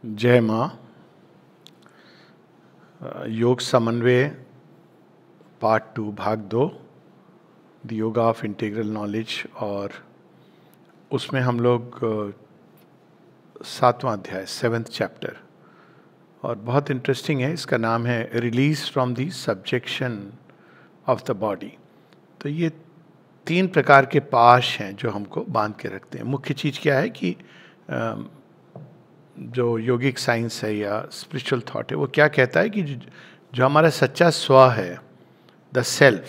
जय माँ। योग समन्वय पार्ट 2 भाग 2 the yoga of integral knowledge, और उसमें हम लोग 7वां अध्याय 7th चैप्टर, और बहुत इंटरेस्टिंग है। इसका नाम है release from the subjection of the body. तो ये 3 प्रकार के पाश हैं जो हमको बांध के रखते हैं। मुख्य चीज़ क्या है कि जो योगिक साइंस है या स्पिरिचुअल थॉट है, वो क्या कहता है कि जो हमारा सच्चा स्व है, द सेल्फ,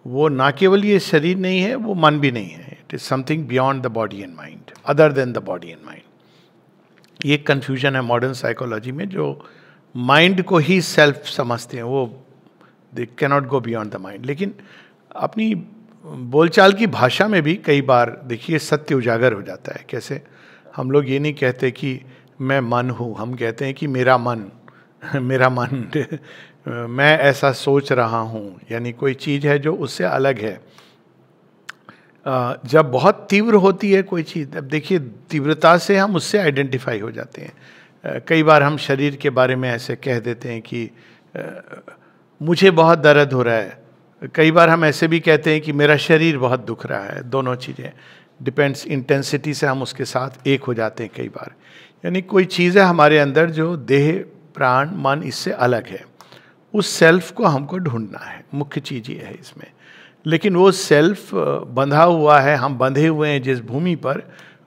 वो ना केवल ये शरीर नहीं है, वो मन भी नहीं है। It is something beyond the body and mind, other than the body and mind. ये कन्फ्यूजन है मॉडर्न साइकोलॉजी में, जो माइंड को ही सेल्फ समझते हैं, वो they cannot go beyond the mind. लेकिन अपनी बोलचाल की भाषा में भी कई बार देखिए सत्य उजागर हो जाता है। कैसे? हम लोग ये नहीं कहते कि मैं मन हूँ, हम कहते हैं कि मेरा मन मेरा मन मैं ऐसा सोच रहा हूँ, यानी कोई चीज़ है जो उससे अलग है। जब बहुत तीव्र होती है कोई चीज़, अब देखिए तीव्रता से हम उससे आइडेंटिफाई हो जाते हैं। कई बार हम शरीर के बारे में ऐसे कह देते हैं कि मुझे बहुत दर्द हो रहा है। कई बार हम ऐसे भी कहते हैं कि मेरा शरीर बहुत दुख रहा है। दोनों चीज़ें डिपेंड्स, इंटेंसिटी से हम उसके साथ एक हो जाते हैं कई बार। यानी कोई चीज़ है हमारे अंदर जो देह, प्राण, मन इससे अलग है। उस सेल्फ को हमको ढूंढना है, मुख्य चीज़ ये है इसमें। लेकिन वो सेल्फ बंधा हुआ है, हम बंधे हुए हैं जिस भूमि पर,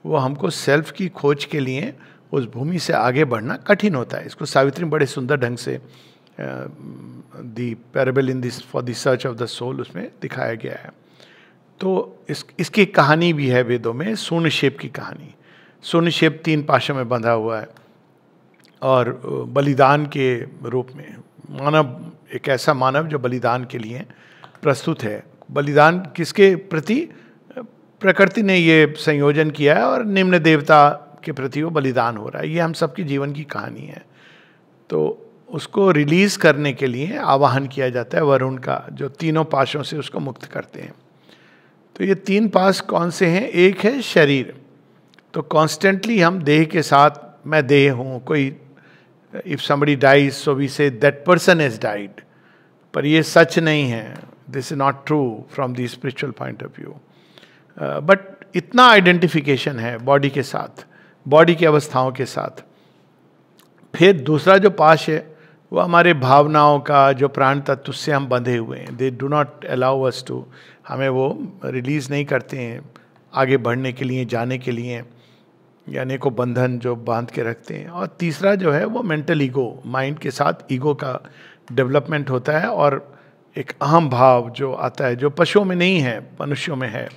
वो हमको सेल्फ की खोज के लिए उस भूमि से आगे बढ़ना कठिन होता है। इसको सावित्री बड़े सुंदर ढंग से the parable in this for the search of the soul उसमें दिखाया गया है। तो इसकी कहानी भी है वेदों में, सूर्णशेप की कहानी। सूर्णशेप 3 पाशों में बंधा हुआ है और बलिदान के रूप में मानव, एक ऐसा मानव जो बलिदान के लिए प्रस्तुत है। बलिदान किसके प्रति? प्रकृति ने ये संयोजन किया है और निम्न देवता के प्रति वो बलिदान हो रहा है। ये हम सबकी जीवन की कहानी है। तो उसको रिलीज करने के लिए आवाहन किया जाता है वरुण का, जो तीनों पाशों से उसको मुक्त करते हैं। तो ये 3 पाश कौन से हैं? एक है शरीर। तो कॉन्स्टेंटली हम देह के साथ, मैं देह हूँ, कोई if somebody dies so we say that person has died, पर ये सच नहीं है। This is not true from the spiritual point of view. But इतना आइडेंटिफिकेशन है बॉडी के साथ, बॉडी की अवस्थाओं के साथ। फिर दूसरा जो पाश है वो हमारे भावनाओं का, जो प्राण तत्व से हम बंधे हुए हैं। They do not allow us to, हमें वो रिलीज नहीं करते हैं आगे बढ़ने के लिए, जाने के लिए, यानी को बंधन जो बांध के रखते हैं। और तीसरा जो है वो मेंटल ईगो, माइंड के साथ ईगो का डेवलपमेंट होता है, और एक अहम भाव जो आता है, जो पशुओं में नहीं है, मनुष्यों में है।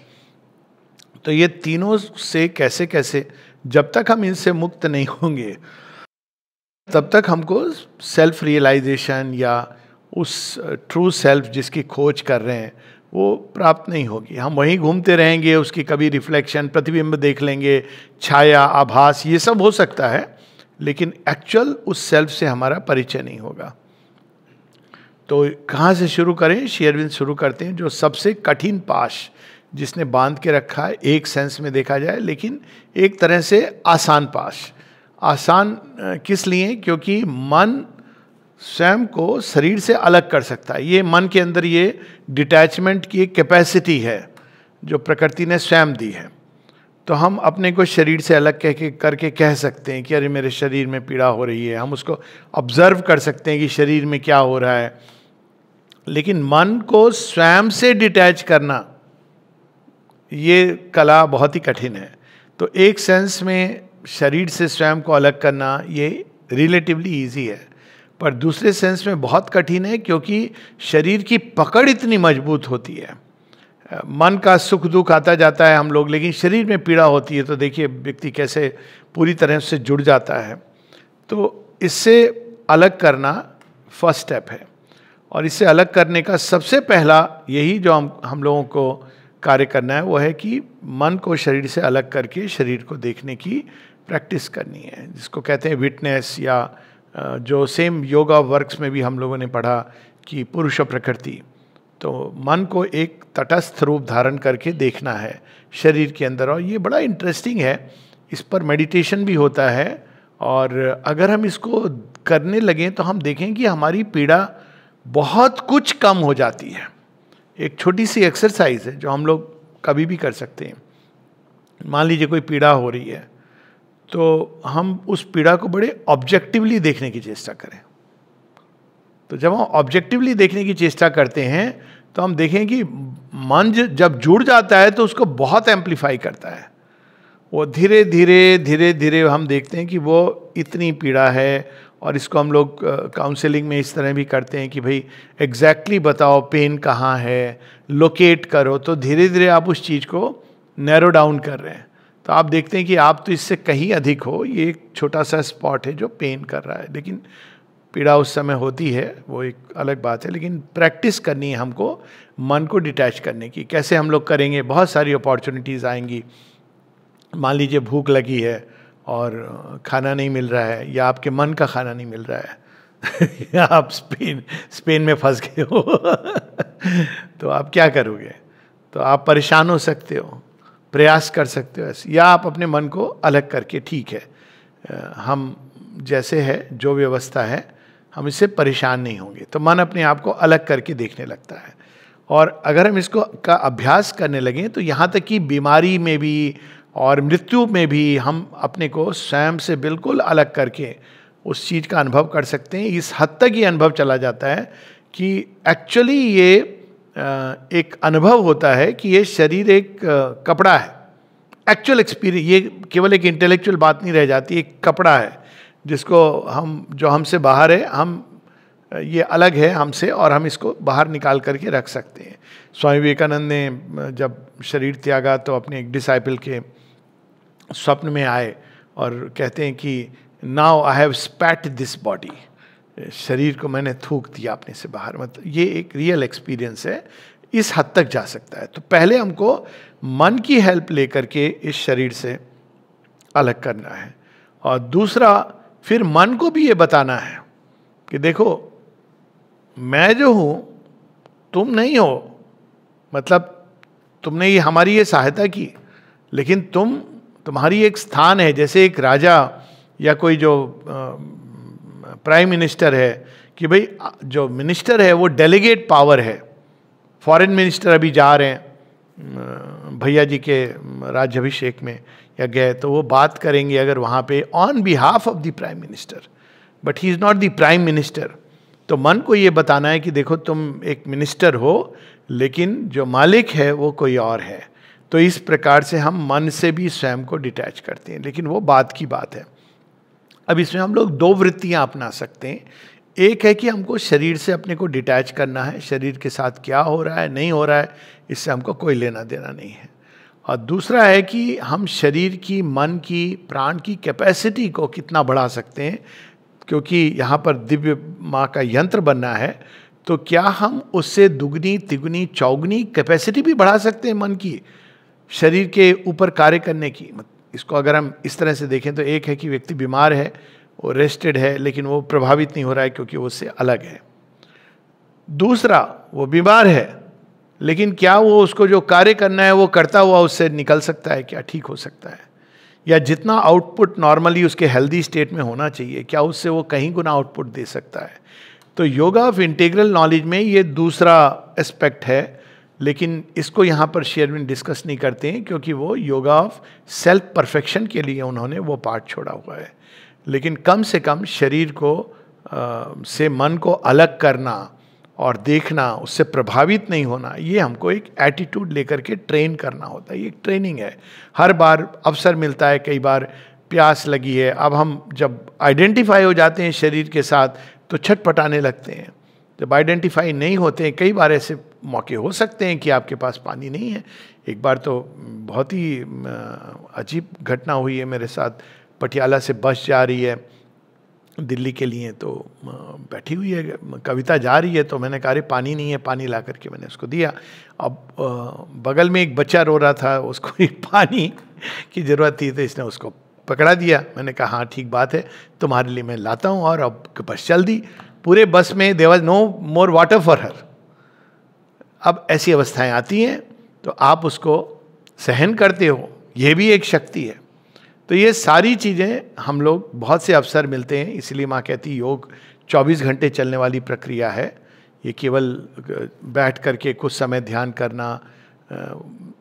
तो ये तीनों से कैसे कैसे, जब तक हम इनसे मुक्त नहीं होंगे तब तक हमको सेल्फ रियलाइजेशन या उस ट्रू सेल्फ जिसकी खोज कर रहे हैं वो प्राप्त नहीं होगी। हम वहीं घूमते रहेंगे, उसकी कभी रिफ्लेक्शन, प्रतिबिंब देख लेंगे, छाया, आभास, ये सब हो सकता है, लेकिन एक्चुअल उस सेल्फ से हमारा परिचय नहीं होगा। तो कहाँ से शुरू करें? श्री अरविंद शुरू करते हैं जो सबसे कठिन पाश जिसने बांध के रखा है, एक सेंस में देखा जाए, लेकिन एक तरह से आसान पाश। आसान किस लिए? क्योंकि मन स्वयं को शरीर से अलग कर सकता है। ये मन के अंदर ये डिटैचमेंट की एक कैपेसिटी है जो प्रकृति ने स्वयं दी है। तो हम अपने को शरीर से अलग करके कह सकते हैं कि अरे मेरे शरीर में पीड़ा हो रही है। हम उसको ऑब्जर्व कर सकते हैं कि शरीर में क्या हो रहा है। लेकिन मन को स्वयं से डिटैच करना, ये कला बहुत ही कठिन है। तो एक सेंस में शरीर से स्वयं को अलग करना ये रिलेटिवली ईजी है, पर दूसरे सेंस में बहुत कठिन है, क्योंकि शरीर की पकड़ इतनी मजबूत होती है। मन का सुख दुख आता जाता है हम लोग, लेकिन शरीर में पीड़ा होती है तो देखिए व्यक्ति कैसे पूरी तरह से जुड़ जाता है। तो इससे अलग करना फर्स्ट स्टेप है, और इससे अलग करने का सबसे पहला यही जो हम लोगों को कार्य करना है, वो है कि मन को शरीर से अलग करके शरीर को देखने की प्रैक्टिस करनी है, जिसको कहते हैं विटनेस, या जो सेम योगा वर्क्स में भी हम लोगों ने पढ़ा कि पुरुष प्रकृति। तो मन को एक तटस्थ रूप धारण करके देखना है शरीर के अंदर, और ये बड़ा इंटरेस्टिंग है। इस पर मेडिटेशन भी होता है, और अगर हम इसको करने लगें तो हम देखें कि हमारी पीड़ा बहुत कुछ कम हो जाती है। एक छोटी सी एक्सरसाइज है जो हम लोग कभी भी कर सकते हैं। मान लीजिए कोई पीड़ा हो रही है, तो हम उस पीड़ा को बड़े ऑब्जेक्टिवली देखने की चेष्टा करें। तो जब हम ऑब्जेक्टिवली देखने की चेष्टा करते हैं तो हम देखें कि मन जब जुड़ जाता है तो उसको बहुत एम्पलीफाई करता है। वो धीरे धीरे हम देखते हैं कि वो इतनी पीड़ा है, और इसको हम लोग काउंसलिंग में इस तरह भी करते हैं कि भाई एग्जैक्टली बताओ पेन कहाँ है, लोकेट करो। तो धीरे धीरे आप उस चीज़ को नैरो डाउन कर रहे हैं। तो आप देखते हैं कि आप तो इससे कहीं अधिक हो, ये एक छोटा सा स्पॉट है जो पेन कर रहा है, लेकिन पीड़ा उस समय होती है, वो एक अलग बात है। लेकिन प्रैक्टिस करनी है हमको मन को डिटैच करने की। कैसे हम लोग करेंगे? बहुत सारी अपॉर्चुनिटीज़ आएंगी। मान लीजिए भूख लगी है और खाना नहीं मिल रहा है, या आपके मन का खाना नहीं मिल रहा है या आप स्पेन में फंस गए हो तो आप क्या करोगे? तो आप परेशान हो सकते हो, प्रयास कर सकते हो ऐसे, या आप अपने मन को अलग करके ठीक है, हम जैसे है जो व्यवस्था है हम इससे परेशान नहीं होंगे, तो मन अपने आप को अलग करके देखने लगता है। और अगर हम इसको का अभ्यास करने लगें तो यहाँ तक कि बीमारी में भी और मृत्यु में भी हम अपने को स्वयं से बिल्कुल अलग करके उस चीज़ का अनुभव कर सकते हैं। इस हद तक ये अनुभव चला जाता है कि एक्चुअली ये एक अनुभव होता है कि ये शरीर एक कपड़ा है। एक्चुअल एक्सपीरियंस, ये केवल एक इंटेलेक्चुअल बात नहीं रह जाती, एक कपड़ा है जिसको हम, जो हमसे बाहर है, हम ये अलग है हमसे, और हम इसको बाहर निकाल करके रख सकते हैं। स्वामी विवेकानंद ने जब शरीर त्यागा तो अपने एक डिसाइपल के स्वप्न में आए और कहते हैं कि now I have स्पैट this body, शरीर को मैंने थूक दिया अपने से बाहर। मतलब ये एक रियल एक्सपीरियंस है, इस हद तक जा सकता है। तो पहले हमको मन की हेल्प लेकर के इस शरीर से अलग करना है, और दूसरा फिर मन को भी ये बताना है कि देखो मैं जो हूं तुम नहीं हो। मतलब तुमने ये हमारी ये सहायता की, लेकिन तुम्हारी एक स्थान है, जैसे एक राजा या कोई जो प्राइम मिनिस्टर है, कि भाई जो मिनिस्टर है वो डेलीगेट पावर है। फॉरेन मिनिस्टर अभी जा रहे हैं भैया जी के राज्याभिषेक में या गए, तो वो बात करेंगे अगर वहाँ पे on behalf of the prime minister, but he is not the prime minister. तो मन को ये बताना है कि देखो तुम एक मिनिस्टर हो, लेकिन जो मालिक है वो कोई और है। तो इस प्रकार से हम मन से भी स्वयं को डिटैच करते हैं, लेकिन वो बात की बात है। अब इसमें हम लोग दो वृत्तियां अपना सकते हैं। एक है कि हमको शरीर से अपने को डिटैच करना है, शरीर के साथ क्या हो रहा है नहीं हो रहा है इससे हमको कोई लेना देना नहीं है। और दूसरा है कि हम शरीर की, मन की, प्राण की कैपेसिटी को कितना बढ़ा सकते हैं, क्योंकि यहाँ पर दिव्य माँ का यंत्र बनना है। तो क्या हम उससे दुगनी तिगुनी चौगुनी कैपेसिटी भी बढ़ा सकते हैं मन की, शरीर के ऊपर कार्य करने की? इसको अगर हम इस तरह से देखें तो एक है कि व्यक्ति बीमार है, वो रेस्टेड है, लेकिन वो प्रभावित नहीं हो रहा है क्योंकि वो उससे अलग है। दूसरा, वो बीमार है, लेकिन क्या वो उसको जो कार्य करना है वो करता हुआ उससे निकल सकता है? क्या ठीक हो सकता है? या जितना आउटपुट नॉर्मली उसके हेल्दी स्टेट में होना चाहिए, क्या उससे वो कहीं गुना आउटपुट दे सकता है? तो योगा ऑफ इंटीग्रल नॉलेज में ये दूसरा एस्पेक्ट है, लेकिन इसको यहाँ पर शेयरविन डिस्कस नहीं करते हैं, क्योंकि वो योगा ऑफ सेल्फ परफेक्शन के लिए उन्होंने वो पार्ट छोड़ा हुआ है। लेकिन कम से कम शरीर को से मन को अलग करना और देखना, उससे प्रभावित नहीं होना, ये हमको एक एटीट्यूड लेकर के ट्रेन करना होता है। ये एक ट्रेनिंग है। हर बार अवसर मिलता है, कई बार प्यास लगी है, अब हम जब आइडेंटिफाई हो जाते हैं शरीर के साथ तो छटपटाने लगते हैं। जब आइडेंटिफाई नहीं होते हैं, कई बार ऐसे मौके हो सकते हैं कि आपके पास पानी नहीं है। एक बार तो बहुत ही अजीब घटना हुई है मेरे साथ। पटियाला से बस जा रही है दिल्ली के लिए, तो बैठी हुई है कविता, जा रही है, तो मैंने कहा अरे पानी नहीं है, पानी ला करके मैंने उसको दिया। अब बगल में एक बच्चा रो रहा था, उसको एक पानी की ज़रूरत थी, तो इसने उसको पकड़ा दिया। मैंने कहा हाँ ठीक बात है, तुम्हारे लिए मैं लाता हूँ। और अब बस चल दी। पूरे बस में there was no more water for her. अब ऐसी अवस्थाएं आती हैं तो आप उसको सहन करते हो, ये भी एक शक्ति है। तो ये सारी चीज़ें हम लोग, बहुत से अवसर मिलते हैं, इसलिए माँ कहती योग 24 घंटे चलने वाली प्रक्रिया है। ये केवल बैठ करके कुछ समय ध्यान करना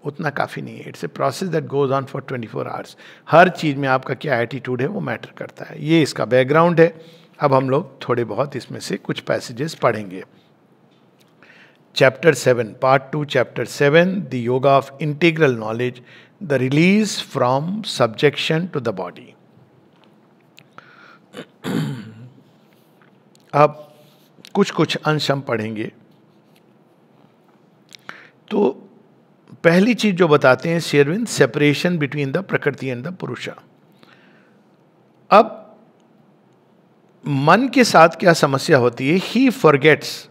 उतना काफ़ी नहीं है। It's a process that goes on for 24 hours. हर चीज़ में आपका क्या एटीट्यूड है वो मैटर करता है। ये इसका बैकग्राउंड है। अब हम लोग थोड़े बहुत इसमें से कुछ पैसेजेस पढ़ेंगे। Chapter 7, part 2, chapter 7, the yoga of integral knowledge, the release from subjection to the body. अब कुछ अंश हम पढ़ेंगे। तो पहली चीज जो बताते हैं Shri Aurobindo, separation between the prakriti and the Purusha. अब मन के साथ क्या समस्या होती है? He forgets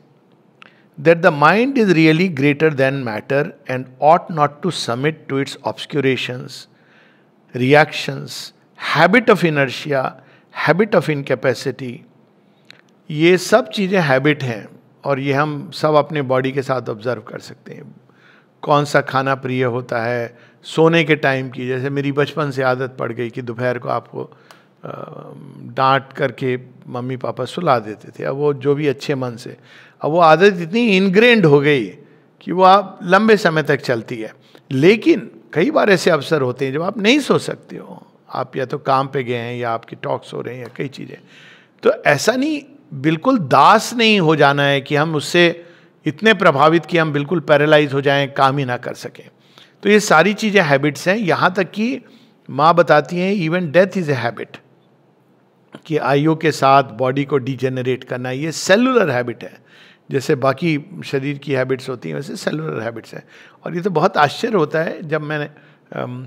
that the mind is really greater than matter and ought not to submit to its obscurations, reactions, habit of inertia, habit of incapacity. ये सब चीज़ें हैबिट हैं और ये हम सब अपने बॉडी के साथ ऑब्जर्व कर सकते हैं। कौन सा खाना प्रिय होता है, सोने के टाइम की, जैसे मेरी बचपन से आदत पड़ गई कि दोपहर को आपको डांट करके मम्मी पापा सुला देते थे। अब वो जो भी अच्छे मन से, अब वो आदत इतनी इनग्रेंड हो गई कि वो आप लंबे समय तक चलती है। लेकिन कई बार ऐसे अवसर होते हैं जब आप नहीं सो सकते हो, आप या तो काम पे गए हैं या आपके टॉक्स हो रहे हैं या कई चीज़ें। तो ऐसा नहीं, बिल्कुल दास नहीं हो जाना है कि हम उससे इतने प्रभावित कि हम बिल्कुल पैरालाइज हो जाएं, काम ही ना कर सकें। तो ये सारी चीज़ें हैबिट्स हैं। यहाँ तक कि माँ बताती हैं even death is a habit, कि आयु के साथ बॉडी को डिजेनरेट करना, ये सेलुलर हैबिट है। जैसे बाकी शरीर की हैबिट्स होती हैं वैसे सेलुलर हैबिट्स हैं। और ये तो बहुत आश्चर्य होता है। जब मैंने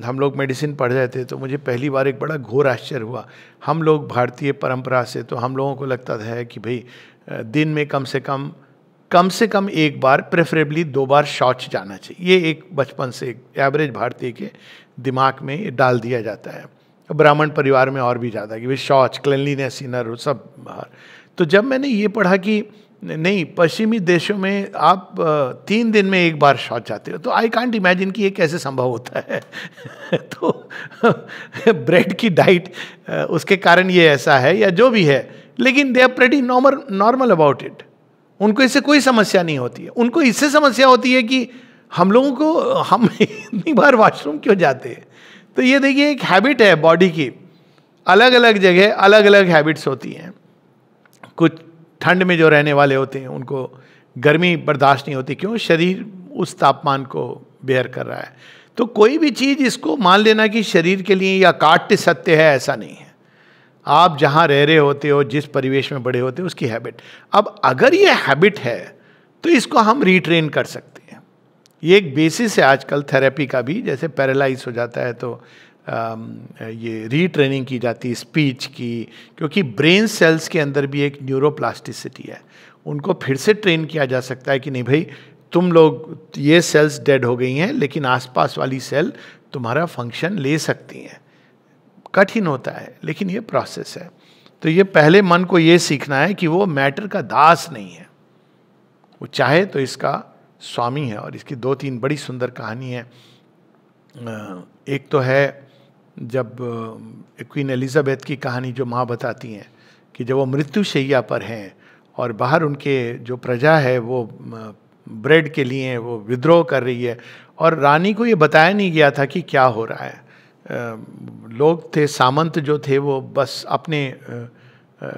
हम लोग मेडिसिन पढ़ रहे थे तो मुझे पहली बार एक बड़ा घोर आश्चर्य हुआ। हम लोग भारतीय परंपरा से, तो हम लोगों को लगता है कि भाई दिन में कम से कम एक बार, प्रेफरेबली 2 बार शौच जाना चाहिए। ये एक बचपन से एक एवरेज भारतीय के दिमाग में ये डाल दिया जाता है। ब्राह्मण परिवार में और भी ज़्यादा कि भाई शौच, क्लिनलीनेस, इनर सब बाहर। तो जब मैंने ये पढ़ा कि नहीं, पश्चिमी देशों में आप 3 दिन में एक बार शौच जाते हो, तो आई कांट इमेजिन कि ये कैसे संभव होता है। तो ब्रेड की डाइट उसके कारण ये ऐसा है या जो भी है, लेकिन they are pretty normal about it. उनको इससे कोई समस्या नहीं होती है। उनको इससे समस्या होती है कि हम लोगों को, हम इतनी बार वॉशरूम क्यों जाते हैं। तो ये देखिए एक हैबिट है बॉडी की, अलग अलग जगह अलग अलग हैबिट्स होती हैं। कुछ ठंड में जो रहने वाले होते हैं उनको गर्मी बर्दाश्त नहीं होती, क्यों? शरीर उस तापमान को बेयर कर रहा है। तो कोई भी चीज़ इसको मान लेना कि शरीर के लिए या काट्य सत्य है, ऐसा नहीं है। आप जहाँ रह रहे होते हो, जिस परिवेश में बड़े होते हो, उसकी हैबिट। अब अगर ये हैबिट है तो इसको हम रीट्रेन कर सकते हैं। ये एक बेसिस है आजकल थेरेपी का भी। जैसे पैरालाइज हो जाता है तो ये रीट्रेनिंग की जाती है स्पीच की, क्योंकि ब्रेन सेल्स के अंदर भी एक न्यूरोप्लास्टिसिटी है। उनको फिर से ट्रेन किया जा सकता है कि नहीं भाई, तुम लोग, ये सेल्स डेड हो गई हैं लेकिन आसपास वाली सेल तुम्हारा फंक्शन ले सकती हैं। कठिन होता है लेकिन ये प्रोसेस है। तो ये पहले मन को ये सीखना है कि वो मैटर का दास नहीं है, वो चाहे तो इसका स्वामी है। और इसकी 2-3 बड़ी सुंदर कहानी है। एक तो है जब क्वीन एलिजाबेथ की कहानी जो माँ बताती हैं कि जब वो मृत्युशैया पर हैं और बाहर उनके जो प्रजा है वो ब्रेड के लिए वो विद्रोह कर रही है, और रानी को ये बताया नहीं गया था कि क्या हो रहा है। लोग थे, सामंत जो थे वो बस अपने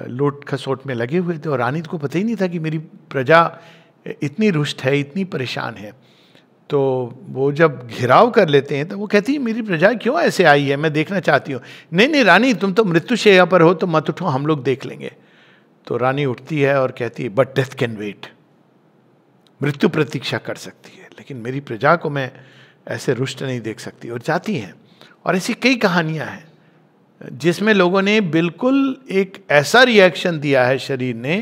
लूट खसोट में लगे हुए थे, और रानी को पता ही नहीं था कि मेरी प्रजा इतनी रुष्ट है, इतनी परेशान है। तो वो जब घिराव कर लेते हैं तो वो कहती है मेरी प्रजा क्यों ऐसे आई है, मैं देखना चाहती हूँ। नहीं रानी, तुम तो मृत्युशैया पर हो, तो मत उठो, हम लोग देख लेंगे। तो रानी उठती है और कहती है बट डेथ कैन वेट, मृत्यु प्रतीक्षा कर सकती है, लेकिन मेरी प्रजा को मैं ऐसे रुष्ट नहीं देख सकती, और जाती हैं। और ऐसी कई कहानियाँ हैं जिसमें लोगों ने बिल्कुल एक ऐसा रिएक्शन दिया है शरीर ने,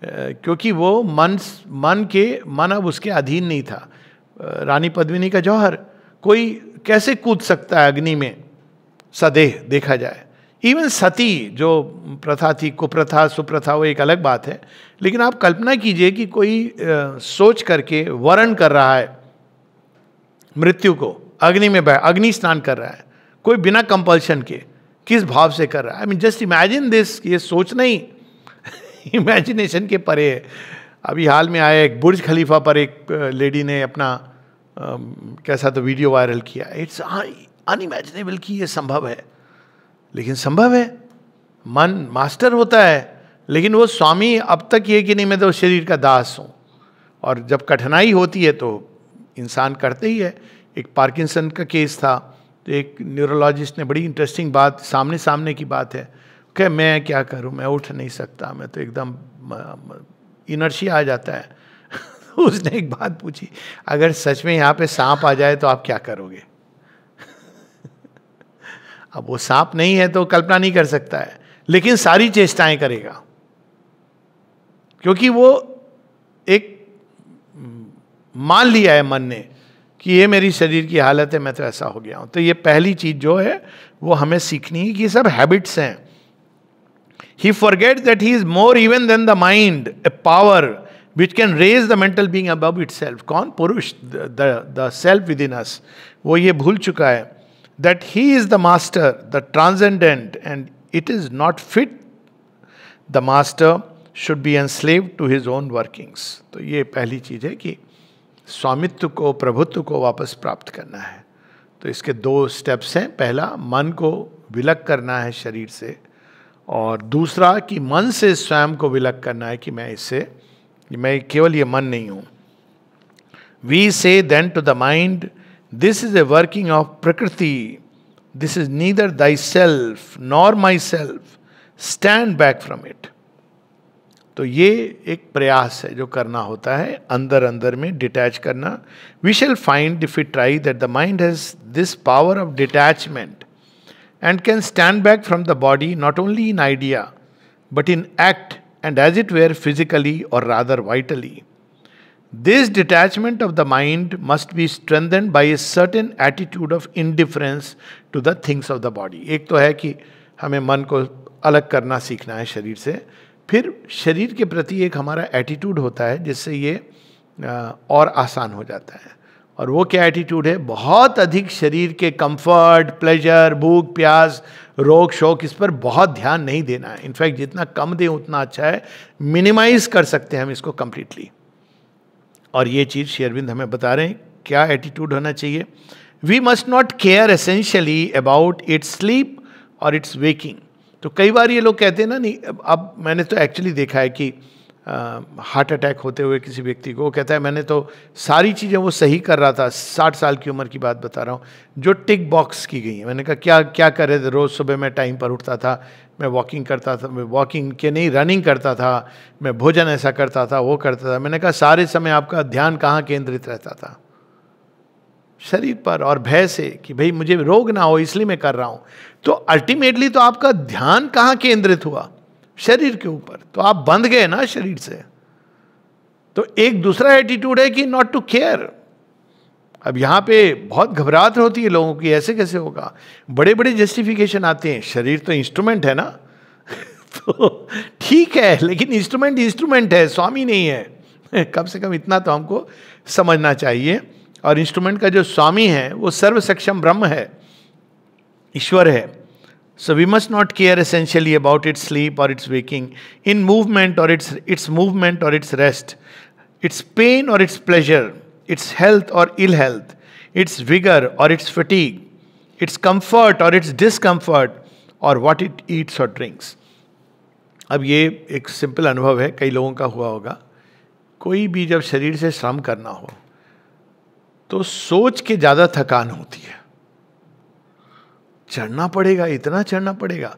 क्योंकि वो मन अब उसके अधीन नहीं था। रानी पद्मिनी का जौहर, कोई कैसे कूद सकता है अग्नि में सदेह देखा जाए। इवन सती जो प्रथा थी, कुप्रथा सुप्रथा, वो एक अलग बात है। लेकिन आप कल्पना कीजिए कि कोई सोच करके वरण कर रहा है मृत्यु को, अग्नि में अग्नि स्नान कर रहा है, कोई बिना कंपल्शन के, किस भाव से कर रहा है। I mean just imagine this, ये सोचना ही इमेजिनेशन के परे है। अभी हाल में आया एक बुर्ज खलीफा पर एक लेडी ने अपना कैसा तो वीडियो वायरल किया। इट्स अनइमेजिनेबल कि ये संभव है, लेकिन संभव है। मन मास्टर होता है, लेकिन वो स्वामी अब तक ये कि नहीं मैं तो शरीर का दास हूँ। और जब कठिनाई होती है तो इंसान करते ही है। एक पार्किंसन का केस था, तो एक न्यूरोलॉजिस्ट ने बड़ी इंटरेस्टिंग बात, सामने सामने की बात है, कि मैं क्या करूँ, मैं उठ नहीं सकता, मैं तो एकदम इनर्शिया आ जाता है। उसने एक बात पूछी, अगर सच में यहाँ पे सांप आ जाए तो आप क्या करोगे? अब वो सांप नहीं है तो कल्पना नहीं कर सकता है, लेकिन सारी चेष्टाएं करेगा, क्योंकि वो एक मान लिया है मन ने कि ये मेरी शरीर की हालत है, मैं तो ऐसा हो गया हूं। तो ये पहली चीज जो है वो हमें सीखनी है कि ये सब हैबिट्स हैं। He forgets that he is more even than the mind, a power which can raise the mental being above itself. कौन? पुरुष, the self within us. वो ये भूल चुका है that he is the master, the transcendent, and it is not fit the master should be enslaved to his own workings. तो ये पहली चीज है कि स्वामित्व को, प्रभुत्व को वापस प्राप्त करना है। तो इसके 2 स्टेप्स हैं। पहला, मन को विलग करना है शरीर से, और दूसरा कि मन से स्वयं को विलग करना है कि मैं केवल ये मन नहीं हूं। We say then to the mind, this is a working of prakriti, this is neither thy self nor my self, stand back from it. तो ये एक प्रयास है जो करना होता है, अंदर अंदर में डिटैच करना। We shall find if we try that the mind has this power of detachment and can stand back from the body not only in idea but in act and as it were physically or rather vitally. This detachment of the mind must be strengthened by a certain attitude of indifference to the things of the body. एक तो है कि हमें मन को अलग करना सीखना है शरीर से, फिर शरीर के प्रति एक हमारा एटीट्यूड होता है जिससे ये और आसान हो जाता है। और वो क्या एटीट्यूड है? बहुत अधिक शरीर के कंफर्ट, प्लेजर, भूख प्यास, रोग शोक, इस पर बहुत ध्यान नहीं देना है। इनफैक्ट जितना कम दें उतना अच्छा है, मिनिमाइज कर सकते हैं हम इसको कंप्लीटली। और ये चीज़ श्री अरविंद हमें बता रहे हैं क्या एटीट्यूड होना चाहिए। We must not care essentially about its sleep और इट्स वेकिंग। तो कई बार ये लोग कहते हैं ना, नहीं, अब मैंने तो एक्चुअली देखा है कि हार्ट अटैक होते हुए किसी व्यक्ति को, वो कहता है मैंने तो सारी चीज़ें वो सही कर रहा था, 60 साल की उम्र की बात बता रहा हूँ, जो टिक बॉक्स की गई है। मैंने कहा क्या क्या कर रहे थे? रोज़ सुबह मैं टाइम पर उठता था, मैं वॉकिंग करता था, मैं वॉकिंग के नहीं रनिंग करता था, मैं भोजन ऐसा करता था, वो करता था। मैंने कहा सारे समय आपका ध्यान कहाँ केंद्रित रहता था? शरीर पर, और भय से कि भाई मुझे रोग ना हो इसलिए मैं कर रहा हूँ। तो अल्टीमेटली तो आपका ध्यान कहाँ केंद्रित हुआ? शरीर के ऊपर। तो आप बंध गए ना शरीर से। तो एक दूसरा एटीट्यूड है कि नॉट टू केयर। अब यहां पे बहुत घबराहट होती है लोगों की, ऐसे कैसे होगा? बड़े बड़े जस्टिफिकेशन आते हैं, शरीर तो इंस्ट्रूमेंट है ना। तो ठीक है, लेकिन इंस्ट्रूमेंट है, स्वामी नहीं है। कम से कम इतना तो हमको समझना चाहिए। और इंस्ट्रूमेंट का जो स्वामी है वो सर्व सक्षम ब्रह्म है, ईश्वर है। So we must not care essentially about its sleep or its waking, in movement or its movement or its rest, its pain or its pleasure, its health or ill health, its vigor or its fatigue, its comfort or its discomfort, or what it eats or drinks. अब ये एक simple अनुभव है, कई लोगों का हुआ होगा। कोई भी जब शरीर से श्रम करना हो तो सोच के ज़्यादा थकान होती है। चढ़ना पड़ेगा, इतना चढ़ना पड़ेगा।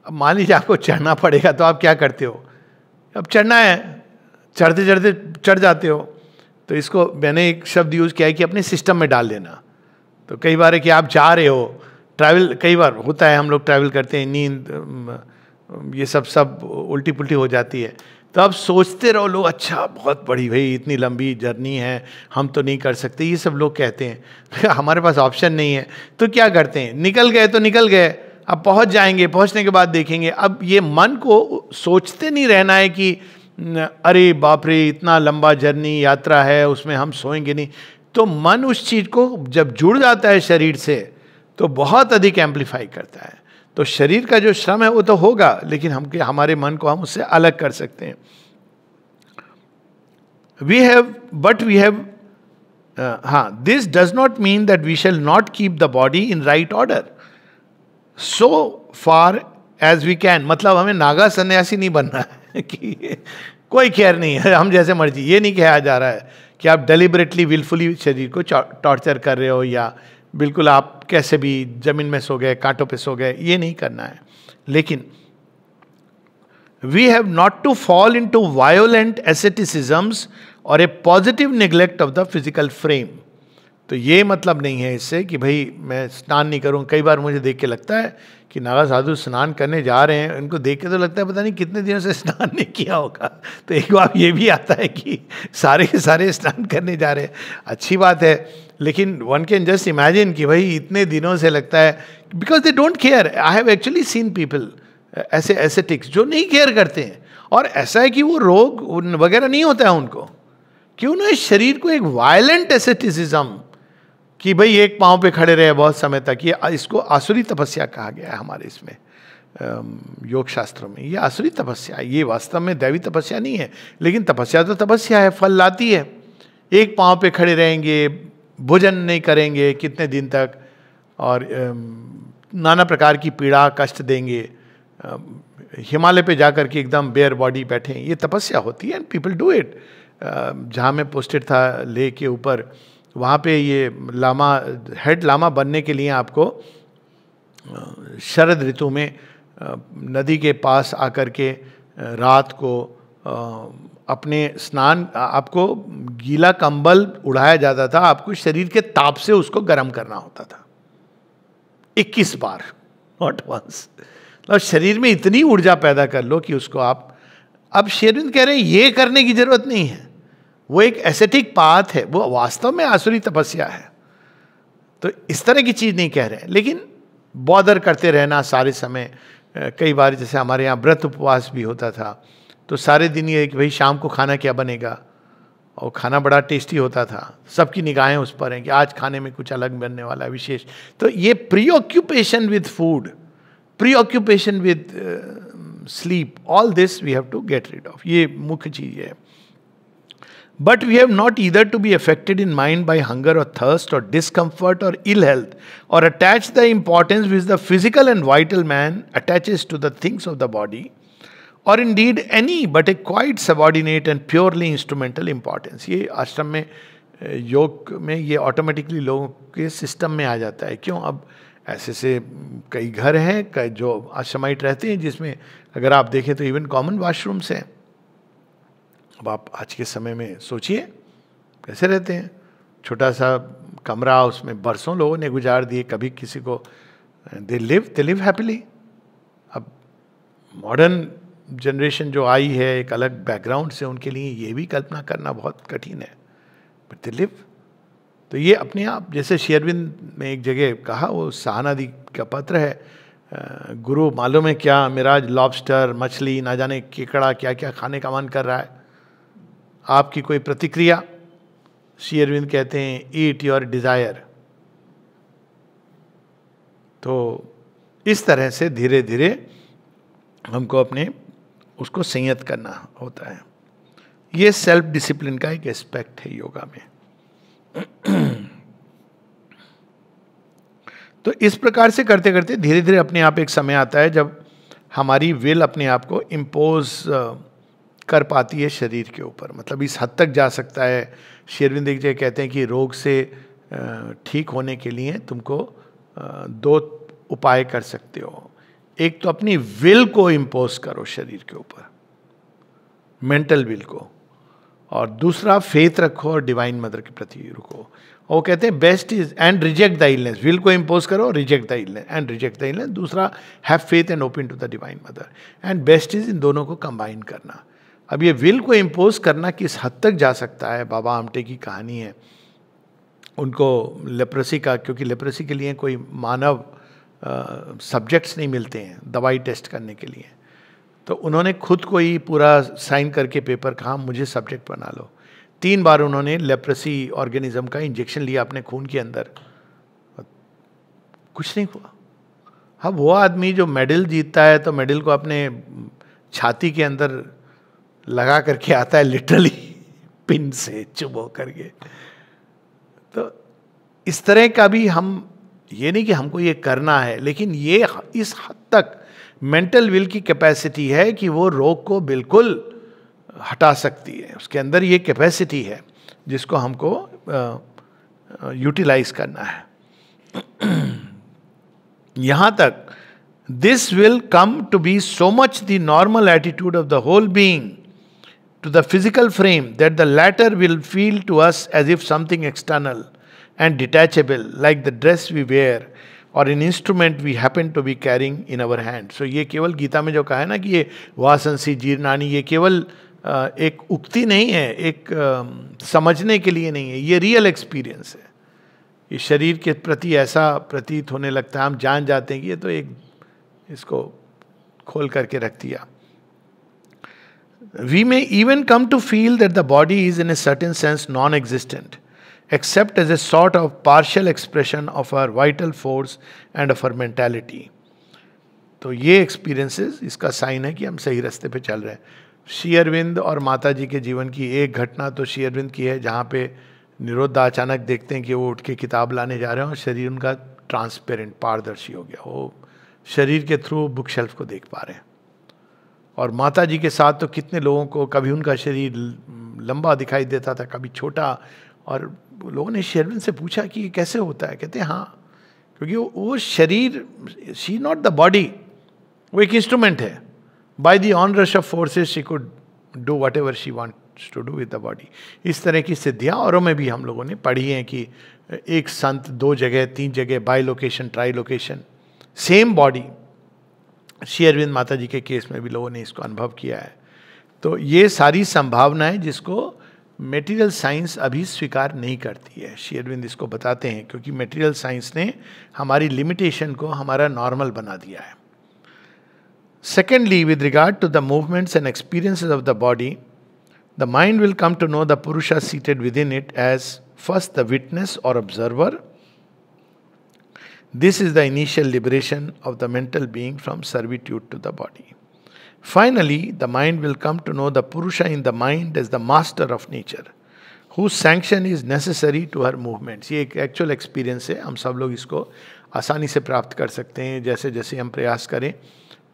अब मान लीजिए आपको चढ़ना पड़ेगा तो आप क्या करते हो? अब चढ़ना है, चढ़ते चढ़ते चढ़ जाते हो। तो इसको मैंने एक शब्द यूज़ किया है कि अपने सिस्टम में डाल देना। तो कई बार है कि आप जा रहे हो, ट्रैवल कई बार होता है, हम लोग ट्रैवल करते हैं, नींद ये सब उल्टी पुल्टी हो जाती है। तो अब सोचते रहो लोग, अच्छा बहुत बड़ी भाई इतनी लंबी जर्नी है, हम तो नहीं कर सकते, ये सब लोग कहते हैं। हमारे पास ऑप्शन नहीं है, तो क्या करते हैं? निकल गए तो निकल गए, अब पहुंच जाएंगे, पहुंचने के बाद देखेंगे। अब ये मन को सोचते नहीं रहना है कि अरे बाप रे इतना लंबा जर्नी यात्रा है, उसमें हम सोएंगे नहीं। तो मन उस चीज़ को जब जुड़ जाता है शरीर से तो बहुत अधिक एम्पलीफाई करता है। तो शरीर का जो श्रम है वो तो होगा, लेकिन हमारे मन को हम उससे अलग कर सकते हैं. We have, but we have, this does not mean that we shall not keep the body in right order. So far as we can. मतलब हमें नागा सन्यासी नहीं बनना है कि कोई केयर नहीं है, हम जैसे मर्जी. ये नहीं कहा जा रहा है कि आप डेलिबरेटली विलफुली शरीर को टॉर्चर कर रहे हो, या बिल्कुल आप कैसे भी जमीन में सो गए, कांटों पे सो गए. ये नहीं करना है. लेकिन we have not to fall into violent asceticisms or a positive neglect of the physical frame. तो ये मतलब नहीं है इससे कि भाई मैं स्नान नहीं करूँ. कई बार मुझे देख के लगता है कि नागा साधु स्नान करने जा रहे हैं, उनको देख के तो लगता है पता नहीं कितने दिनों से स्नान नहीं किया होगा. तो एक बार ये भी आता है कि सारे के सारे स्नान करने जा रहे हैं. अच्छी बात है, लेकिन वन कैन जस्ट इमेजिन कि भाई इतने दिनों से लगता है, because they don't care. I have actually seen people ऐसे एसेटिक्स जो नहीं केयर करते हैं, और ऐसा है कि वो रोग वगैरह नहीं होता है उनको, कि उन्होंने शरीर को एक वायलेंट एसेटिसिज्म कि भाई एक पांव पे खड़े रहे बहुत समय तक. ये इसको आसुरी तपस्या कहा गया है हमारे इसमें योग शास्त्रों में. ये आसुरी तपस्या, ये वास्तव में दैवी तपस्या नहीं है, लेकिन तपस्या तो तपस्या है, फल लाती है. एक पांव पे खड़े रहेंगे, भोजन नहीं करेंगे कितने दिन तक, और नाना प्रकार की पीड़ा कष्ट देंगे. हिमालय पे जाकर के एकदम बेयर बॉडी बैठे, ये तपस्या होती है. And people do it. जहाँ मैं पोस्टेड था लेह के ऊपर, वहाँ पे ये लामा, हेड लामा बनने के लिए आपको शरद ऋतु में नदी के पास आकर के रात को अपने स्नान, आपको गीला कंबल उड़ाया जाता था, आपको शरीर के ताप से उसको गर्म करना होता था 21 बार, नॉट वंस. तो शरीर में इतनी ऊर्जा पैदा कर लो कि उसको आप, अब शेरविंद कह रहे हैं ये करने की जरूरत नहीं है. वो एक एसेटिक पाथ है, वो वास्तव में आसुरी तपस्या है. तो इस तरह की चीज नहीं कह रहे हैं, लेकिन बॉदर करते रहना सारे समय. कई बार जैसे हमारे यहाँ व्रत उपवास भी होता था, तो सारे दिन ये कि भाई शाम को खाना क्या बनेगा, और खाना बड़ा टेस्टी होता था. सबकी निगाहें उस पर हैं कि आज खाने में कुछ अलग बनने वाला है, विशेष. तो ये प्रीऑक्यूपेशन with food, preoccupation with sleep, all this we have to get rid of. ये मुख्य चीज है. But we have not either to be affected in mind by hunger or thirst or discomfort or ill health, or attach the importance which the physical and vital man attaches to the things of the body, or indeed any but a quite subordinate and purely instrumental importance. ये आश्रम में योग में ये automatically लोगों के system में आ जाता है. क्यों? अब ऐसे से कई घर हैं जो आश्रमाइट रहते हैं, जिसमें अगर आप देखें तो इवन कॉमन वाशरूम्स हैं. अब आप आज के समय में सोचिए कैसे रहते हैं. छोटा सा कमरा, उसमें बरसों लोगों ने गुजार दिए, कभी किसी को दे लिव हैप्पीली. अब मॉडर्न जनरेशन जो आई है एक अलग बैकग्राउंड से, उनके लिए ये भी कल्पना करना बहुत कठिन है, बट दे लिव. तो ये अपने आप, जैसे शेरविंद में एक जगह कहा, वो सहानादी का पत्र है, गुरु मालूम है क्या, मेरा लॉबस्टर मछली ना जाने केकड़ा क्या क्या खाने का मन कर रहा है, आपकी कोई प्रतिक्रिया? शेरविंद कहते हैं ईट योर डिजायर. तो इस तरह से धीरे धीरे हमको अपने उसको संयत करना होता है. ये सेल्फ डिसिप्लिन का एक एस्पेक्ट है योगा में. तो इस प्रकार से करते करते धीरे धीरे अपने आप एक समय आता है जब हमारी विल अपने आप को इम्पोज कर पाती है शरीर के ऊपर. मतलब इस हद तक जा सकता है. शेरविंद एक जगह कहते हैं कि रोग से ठीक होने के लिए तुमको 2 उपाय कर सकते हो. एक तो अपनी विल को इम्पोज करो शरीर के ऊपर, मेंटल विल को, और दूसरा फेथ रखो और डिवाइन मदर के प्रति रुको. और वो कहते हैं best is and reject the illness. Will को इम्पोज करो, reject the illness and reject the illness. दूसरा have faith and open to the divine mother. And best is in दोनों को कंबाइन करना. अब ये विल को इम्पोज करना किस हद तक जा सकता है, बाबा आमटे की कहानी है. उनको लेप्रेसी का, क्योंकि लेप्रेसी के लिए कोई मानव सब्जेक्ट्स नहीं मिलते हैं दवाई टेस्ट करने के लिए, तो उन्होंने खुद को ही पूरा साइन करके पेपर कहा मुझे सब्जेक्ट बना लो. 3 बार उन्होंने लेप्रेसी ऑर्गेनिज्म का इंजेक्शन लिया अपने खून के अंदर, कुछ नहीं हुआ. अब वो आदमी जो मेडल जीतता है तो मेडल को अपने छाती के अंदर लगा करके आता है, लिटरली पिन से चुभो करके। तो इस तरह का भी हम, ये नहीं कि हमको ये करना है, लेकिन ये इस हद तक मेंटल विल की कैपेसिटी है कि वो रोग को बिल्कुल हटा सकती है। उसके अंदर ये कैपेसिटी है जिसको हमको यूटिलाइज करना है। यहां तक this will come to be so much the normal attitude of the whole being to the physical frame that the latter will feel to us as if something external and detachable, like the dress we wear or an instrument we happen to be carrying in our hand. So ये केवल गीता में जो कहा है ना कि ये वासंसी जीर्णानि, ये केवल एक उक्ति नहीं है, एक समझने के लिए नहीं है, ये रियल एक्सपीरियंस है। ये शरीर के प्रति ऐसा प्रतीत होने लगता है, हम जान जाते हैं कि ये तो एक, इसको खोल करके रख दिया। We may even come to feel that the body is in a certain sense non-existent, except as a sort of partial expression of our vital force and of our mentality. तो ये एक्सपीरियंसेस इसका sign है कि हम सही रास्ते पे चल रहे हैं। श्री अरविंद और माता जी के जीवन की एक घटना तो श्री अरविंद की है, जहाँ पे निरुद्धा अचानक देखते हैं कि वो उठ के किताब लाने जा रहे हैं और शरीर उनका ट्रांसपेरेंट, पारदर्शी हो गया, वो शरीर के थ्रू बुक शेल्फ को देख पा रहे हैं। और माता जी के साथ तो कितने लोगों को कभी उनका शरीर लंबा दिखाई देता था, कभी छोटा, और लोगों ने श्री अरविंद से पूछा कि ये कैसे होता है। कहते हैं हाँ, क्योंकि वो शरीर, शी नॉट द बॉडी, वो एक इंस्ट्रूमेंट है। By the onrush of forces she could do whatever she wants to do with the body. इस तरह की सिद्धियाँ औरों में भी हम लोगों ने पढ़ी हैं कि एक संत 2 जगह 3 जगह, bilocation, trilocation, same body. Shri Aurobindo Mata ji के केस में भी लोगों ने इसको अनुभव किया है। तो ये सारी संभावनाएं जिसको मेटीरियल साइंस अभी स्वीकार नहीं करती है, श्री अरविंद इसको बताते हैं, क्योंकि मेटीरियल साइंस ने हमारी लिमिटेशन को हमारा नॉर्मल बना दिया है। Secondly, with regard to the movements and experiences of the body, the mind will come to know the Purusha seated within it as first the witness और observer. This is the initial liberation of the mental being from servitude to the body. Finally, the mind will come to know the Purusha in the mind as the master of nature, whose sanction is necessary to her movements. ये एक actual experience है, हम सब लोग इसको आसानी से प्राप्त कर सकते हैं जैसे जैसे हम प्रयास करें।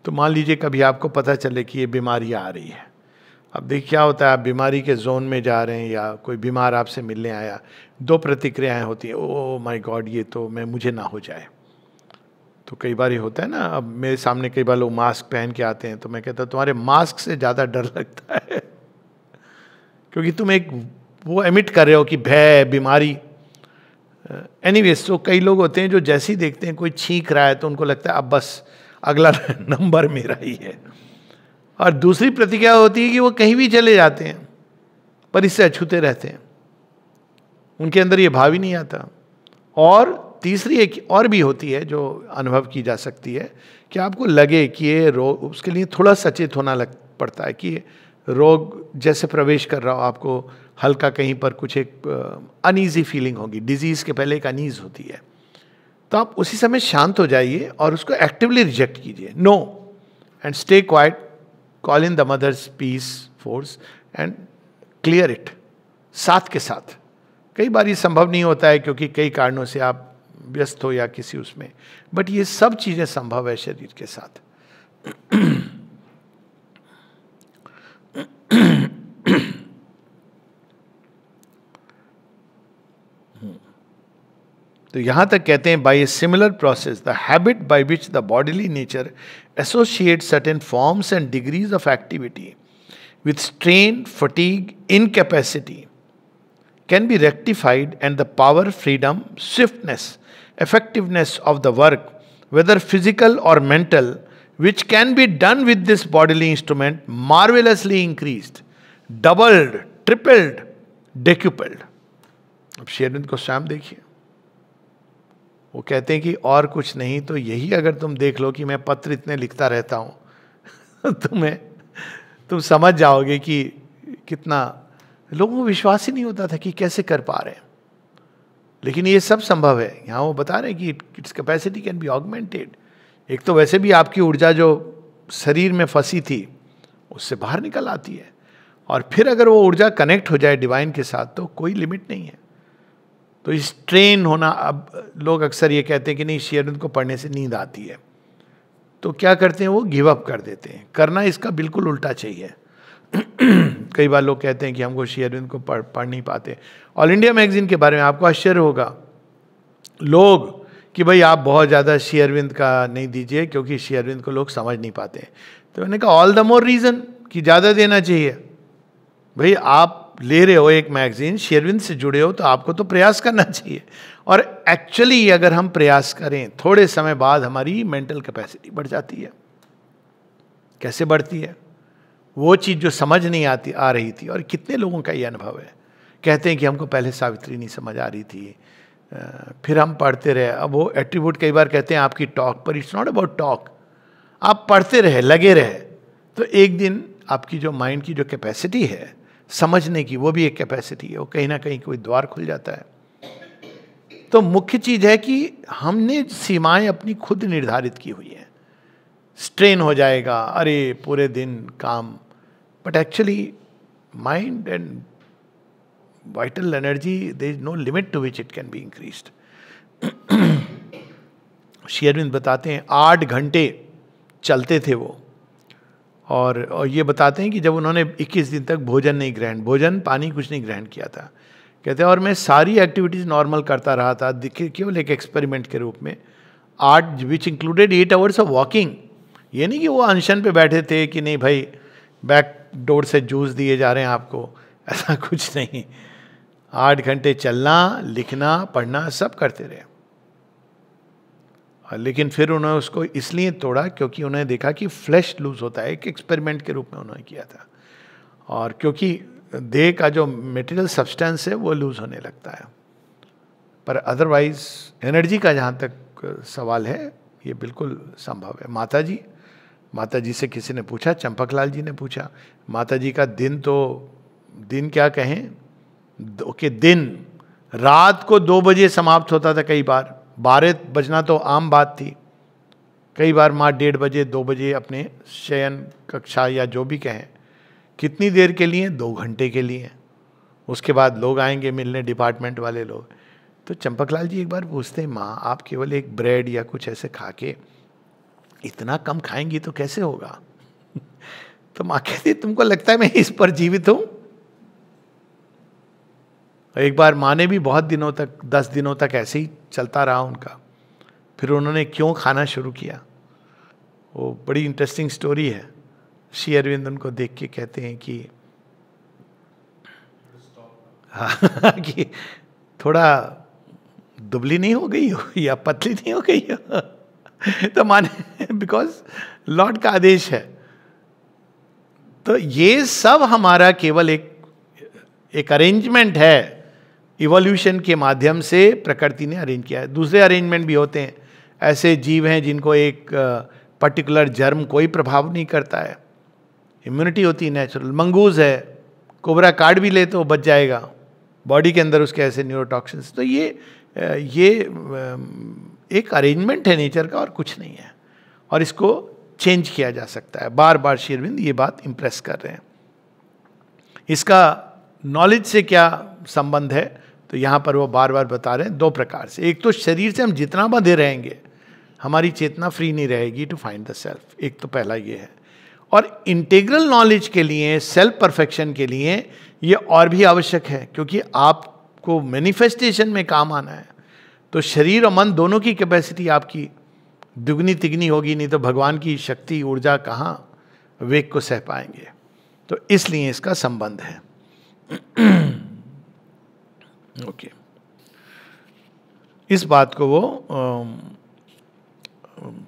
तो मान लीजिए कभी आपको पता चले कि ये बीमारी आ रही है। अब देखिए क्या होता है, आप बीमारी के जोन में जा रहे हैं या कोई बीमार आपसे मिलने आया, 2 प्रतिक्रियाएं होती हैं, ओ माय गॉड ये तो मुझे ना हो जाए। तो कई बार ये होता है ना, अब मेरे सामने कई बार लोग मास्क पहन के आते हैं तो मैं कहता हूँ तुम्हारे मास्क से ज़्यादा डर लगता है, क्योंकि तुम एक वो एमिट कर रहे हो कि भय, बीमारी। एनीवेज, तो कई लोग होते हैं जो जैसे ही देखते हैं कोई छींक रहा है तो उनको लगता है अब बस अगला नंबर मेरा ही है। और दूसरी प्रतिक्रिया होती है कि वो कहीं भी चले जाते हैं पर इससे अछूते रहते हैं, उनके अंदर ये भाव ही नहीं आता। और तीसरी एक और भी होती है जो अनुभव की जा सकती है कि आपको लगे कि ये रोग, उसके लिए थोड़ा सचेत होना पड़ता है कि रोग जैसे प्रवेश कर रहा हो, आपको हल्का कहीं पर कुछ एक अनईजी फीलिंग होगी, डिजीज के पहले एक अनईज होती है, तो आप उसी समय शांत हो जाइए और उसको एक्टिवली रिजेक्ट कीजिए, no, and stay quiet, call in the mother's peace force and clear it साथ के साथ। कई बार ये संभव नहीं होता है क्योंकि कई कारणों से आप व्यस्त हो या किसी उसमें, बट ये सब चीजें संभव है शरीर के साथ। तो यहां तक कहते हैं, by a similar process the habit by which the bodily nature associate certain forms and degrees of activity with strain, fatigue, incapacity can be rectified, and the power, freedom, swiftness, effectiveness of the work, whether physical or mental, which can be done with this bodily instrument, marvelously increased, doubled, tripled, decupled. अब श्री अरविंद को स्वयं देखिए, वो कहते हैं कि और कुछ नहीं तो यही अगर तुम देख लो कि मैं पत्र इतने लिखता रहता हूं तुम समझ जाओगे कि कितना लोगों को विश्वास ही नहीं होता था कि कैसे कर पा रहे हैं, लेकिन ये सब संभव है। यहाँ वो बता रहे हैं कि its capacity can be augmented, एक तो वैसे भी आपकी ऊर्जा जो शरीर में फंसी थी उससे बाहर निकल आती है, और फिर अगर वो ऊर्जा कनेक्ट हो जाए डिवाइन के साथ तो कोई लिमिट नहीं है। तो इस ट्रेन होना, अब लोग अक्सर ये कहते हैं कि नहीं श्री अरविंद को पढ़ने से नींद आती है, तो क्या करते हैं वो गिव अप कर देते हैं। करना इसका बिल्कुल उल्टा चाहिए। कई बार लोग कहते हैं कि हमको श्री अरविंद को पढ़ नहीं पाते। ऑल इंडिया मैगजीन के बारे में आपको आश्चर्य होगा लोग कि भाई आप बहुत ज़्यादा श्री अरविंद का नहीं दीजिए क्योंकि श्री अरविंद को लोग समझ नहीं पाते। तो मैंने कहा ऑल द मोर रीज़न कि ज़्यादा देना चाहिए। भाई आप ले रहे हो एक मैगजीन, श्री अरविंद से जुड़े हो, तो आपको तो प्रयास करना चाहिए। और एक्चुअली अगर हम प्रयास करें थोड़े समय बाद हमारी मेंटल कैपेसिटी बढ़ जाती है। कैसे बढ़ती है? वो चीज़ जो समझ नहीं आ रही थी, और कितने लोगों का ये अनुभव है, कहते हैं कि हमको पहले सावित्री नहीं समझ आ रही थी, फिर हम पढ़ते रहे। अब वो एट्रीब्यूट कई बार कहते हैं आपकी टॉक, पर इट्स नॉट अबाउट टॉक। आप पढ़ते रहे, लगे रहे, तो एक दिन आपकी जो माइंड की जो कैपेसिटी है समझने की, वो भी एक कैपेसिटी है, वो कहीं ना कहीं कोई द्वार खुल जाता है। तो मुख्य चीज है कि हमने सीमाएं अपनी खुद निर्धारित की हुई हैं। स्ट्रेन हो जाएगा, अरे पूरे दिन काम, but actually mind and vital energy, there is no limit to which it can be increased. Shri Aurobindo बताते हैं 8 घंटे चलते थे वो, और ये बताते हैं कि जब उन्होंने 21 दिन तक भोजन पानी कुछ नहीं ग्रहण किया था, कहते हैं और मैं सारी एक्टिविटीज़ नॉर्मल करता रहा था, केवल एक एक्सपेरिमेंट के रूप में। 8 which included 8 hours of walking. ये नहीं कि वो अनशन पे बैठे थे कि नहीं भाई बैक डोर से जूस दिए जा रहे हैं आपको, ऐसा कुछ नहीं। 8 घंटे चलना, लिखना, पढ़ना सब करते रहे। लेकिन फिर उन्होंने उसको इसलिए तोड़ा क्योंकि उन्होंने देखा कि फ्लैश लूज होता है, एक एक्सपेरिमेंट के रूप में उन्होंने किया था, और क्योंकि देह का जो मटेरियल सब्सटेंस है वो लूज होने लगता है। पर अदरवाइज एनर्जी का जहाँ तक सवाल है ये बिल्कुल संभव है। माता जी से किसी ने पूछा, चंपकलाल जी ने पूछा, माता जी का दिन क्या कहें कि दिन रात को 2 बजे समाप्त होता था, कई बार 12 बजना तो आम बात थी। कई बार माँ 1:30 बजे 2 बजे अपने शयन कक्षा या जो भी कहें, कितनी देर के लिए? 2 घंटे के लिए। उसके बाद लोग आएंगे मिलने, डिपार्टमेंट वाले लोग। तो चंपकलाल जी एक बार पूछते हैं, माँ आप केवल एक ब्रेड या कुछ ऐसे खा के इतना कम खाएंगी तो कैसे होगा? तो माँ कहती तुमको लगता है मैं इस पर जीवित हूं? एक बार माँ ने भी बहुत दिनों तक, 10 दिनों तक ऐसे ही चलता रहा उनका। फिर उन्होंने क्यों खाना शुरू किया, वो बड़ी इंटरेस्टिंग स्टोरी है। श्री अरविंद उनको देख के कहते हैं कि हाँ कि थोड़ा दुबली नहीं हो गई हो या पतली नहीं हो गई हो? तो माने बिकॉज लॉर्ड का आदेश है। तो ये सब हमारा केवल एक अरेंजमेंट है, इवोल्यूशन के माध्यम से प्रकृति ने अरेंज किया है। दूसरे अरेंजमेंट भी होते हैं, ऐसे जीव हैं जिनको एक पर्टिकुलर जर्म कोई प्रभाव नहीं करता है, इम्यूनिटी होती है नेचुरल। मंगूज है, कोबरा काट भी ले तो बच जाएगा, बॉडी के अंदर उसके ऐसे न्यूरोटॉक्सिन्स। तो ये एक अरेंजमेंट है नेचर का और कुछ नहीं है, और इसको चेंज किया जा सकता है। बार बार श्री अरविंद ये बात इंप्रेस कर रहे हैं। इसका नॉलेज से क्या संबंध है, तो यहाँ पर वो बार बार बता रहे हैं 2 प्रकार से। एक तो शरीर से हम जितना बंधे रहेंगे हमारी चेतना फ्री नहीं रहेगी टू फाइंड द सेल्फ, एक तो पहला ये है। और इंटीग्रल नॉलेज के लिए, सेल्फ परफेक्शन के लिए ये और भी आवश्यक है, क्योंकि आपको मैनिफेस्टेशन में काम आना है। तो शरीर और मन दोनों की कैपेसिटी आपकी दुगनी तिगनी होगी, नहीं तो भगवान की शक्ति ऊर्जा कहाँ वेग को सह पाएंगे। तो इसलिए इसका संबंध है। ओके इस बात को वो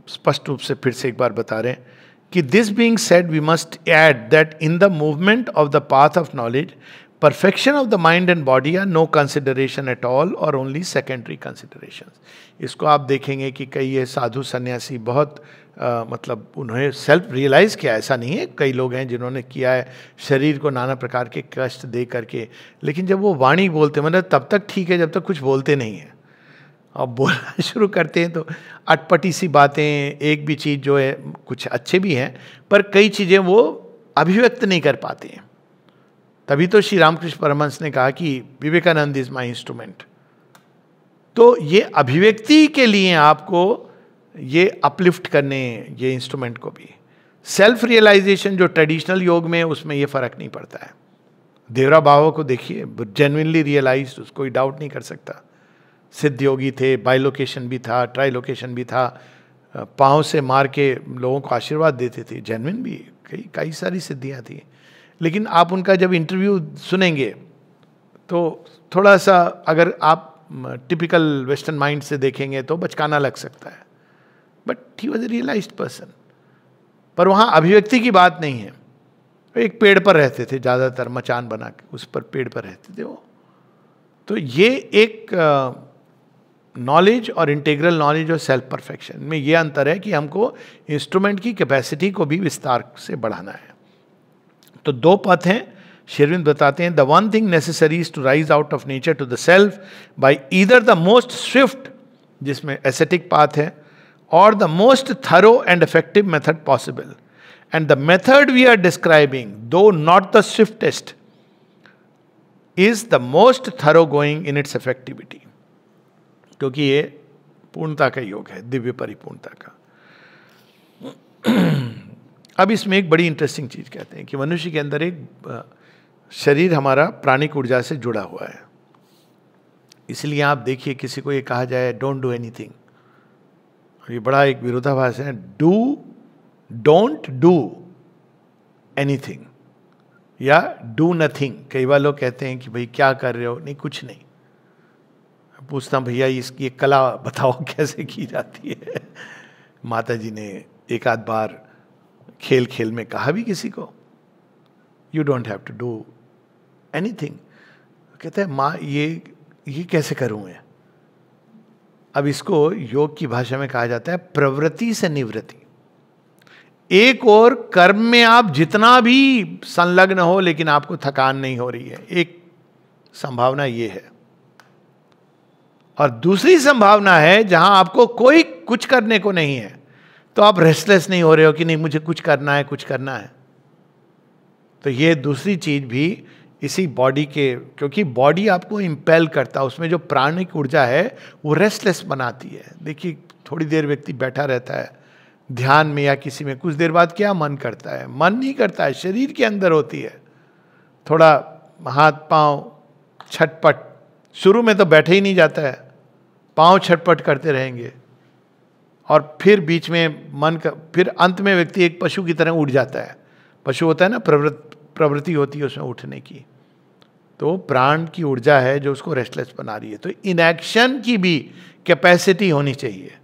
स्पष्ट रूप से फिर से एक बार बता रहे हैं कि this being said we must add that in the movement of the path of knowledge perfection of the mind and body are no consideration at all or only secondary considerations. इसको आप देखेंगे कि कई ये साधु सन्यासी बहुत मतलब उन्होंने सेल्फ रियलाइज किया, ऐसा नहीं है। कई लोग हैं जिन्होंने किया है शरीर को नाना प्रकार के कष्ट दे करके, लेकिन जब वो वाणी बोलते मतलब तब तक ठीक है जब तक कुछ बोलते नहीं है। और बोलना शुरू करते हैं तो अटपटी सी बातें, एक भी चीज़ जो है, कुछ अच्छे भी हैं पर कई चीज़ें वो अभिव्यक्त नहीं कर पाते हैं। तभी तो श्री रामकृष्ण परमहंस ने कहा कि विवेकानंद इज माई इंस्ट्रूमेंट। तो ये अभिव्यक्ति के लिए आपको ये अपलिफ्ट करने, ये इंस्ट्रूमेंट को भी सेल्फ रियलाइजेशन जो ट्रेडिशनल योग में है उसमें ये फर्क नहीं पड़ता है। देवरा बाबा को देखिए, जेन्युइनली रियलाइज्ड, उसको कोई डाउट नहीं कर सकता। सिद्ध योगी थे, बाइलोकेशन भी था, ट्राइलोकेशन भी था, पाँव से मार के लोगों को आशीर्वाद देते थे, जेन्युइन भी कई सारी सिद्धियाँ थी। लेकिन आप उनका जब इंटरव्यू सुनेंगे तो थोड़ा सा, अगर आप टिपिकल वेस्टर्न माइंड से देखेंगे तो बचकाना लग सकता है, but he was a realized person. पर वहाँ अभिव्यक्ति की बात नहीं है। एक पेड़ पर रहते थे ज़्यादातर, मचान बना के उस पर पेड़ पर रहते थे वो। तो ये एक नॉलेज और इंटीग्रल नॉलेज और सेल्फ परफेक्शन में ये अंतर है कि हमको इंस्ट्रूमेंट की कैपेसिटी को भी विस्तार से बढ़ाना है। तो दो पथ हैं, श्री अरविंद बताते हैं, the one thing necessary is to rise out of nature to the self by either the most swift, जिसमें एसेटिक पाथ है, और the most thorough and effective method possible. And the method we are describing, though not the swiftest, is the most thoroughgoing in its effectiveness, क्योंकि ये पूर्णता का योग है, दिव्य परिपूर्णता का। अब इसमें एक बड़ी इंटरेस्टिंग चीज कहते हैं कि मनुष्य के अंदर एक शरीर हमारा प्राणिक ऊर्जा से जुड़ा हुआ है। इसलिए आप देखिए, किसी को ये कहा जाए डोंट डू एनीथिंग, ये बड़ा एक विरोधाभास है। डोंट डू एनीथिंग या डू नथिंग। कई बार लोग कहते हैं कि भाई क्या कर रहे हो, नहीं कुछ नहीं। पूछता हूँ भैया इसकी एक कला बताओ कैसे की जाती है। माता जी ने एक आध बार खेल खेल में कहा भी किसी को, you don't have to do anything. कहते हैं माँ ये कैसे करूँ मैं। अब इसको योग की भाषा में कहा जाता है प्रवृत्ति से निवृत्ति। एक और कर्म में आप जितना भी संलग्न हो लेकिन आपको थकान नहीं हो रही है, एक संभावना ये है। और दूसरी संभावना है जहां आपको कोई कुछ करने को नहीं है, तो आप रेस्टलेस नहीं हो रहे हो कि नहीं मुझे कुछ करना है, कुछ करना है। तो ये दूसरी चीज भी इसी बॉडी के, क्योंकि बॉडी आपको इंपेल करता है, उसमें जो प्राणिक ऊर्जा है वो रेस्टलेस बनाती है। देखिए थोड़ी देर व्यक्ति बैठा रहता है ध्यान में या किसी में, कुछ देर बाद क्या मन करता है, मन नहीं करता है, शरीर के अंदर होती है थोड़ा हाथ पांव छटपट। शुरू में तो बैठे ही नहीं जाता है, पांव छटपट करते रहेंगे और फिर बीच में मन का, फिर अंत में व्यक्ति एक पशु की तरह उठ जाता है। पशु होता है ना, प्रवृत्ति होती है उसमें उठने की, तो प्राण की ऊर्जा है जो उसको रेस्टलेस बना रही है। तो इनएक्शन की भी कैपेसिटी होनी चाहिए।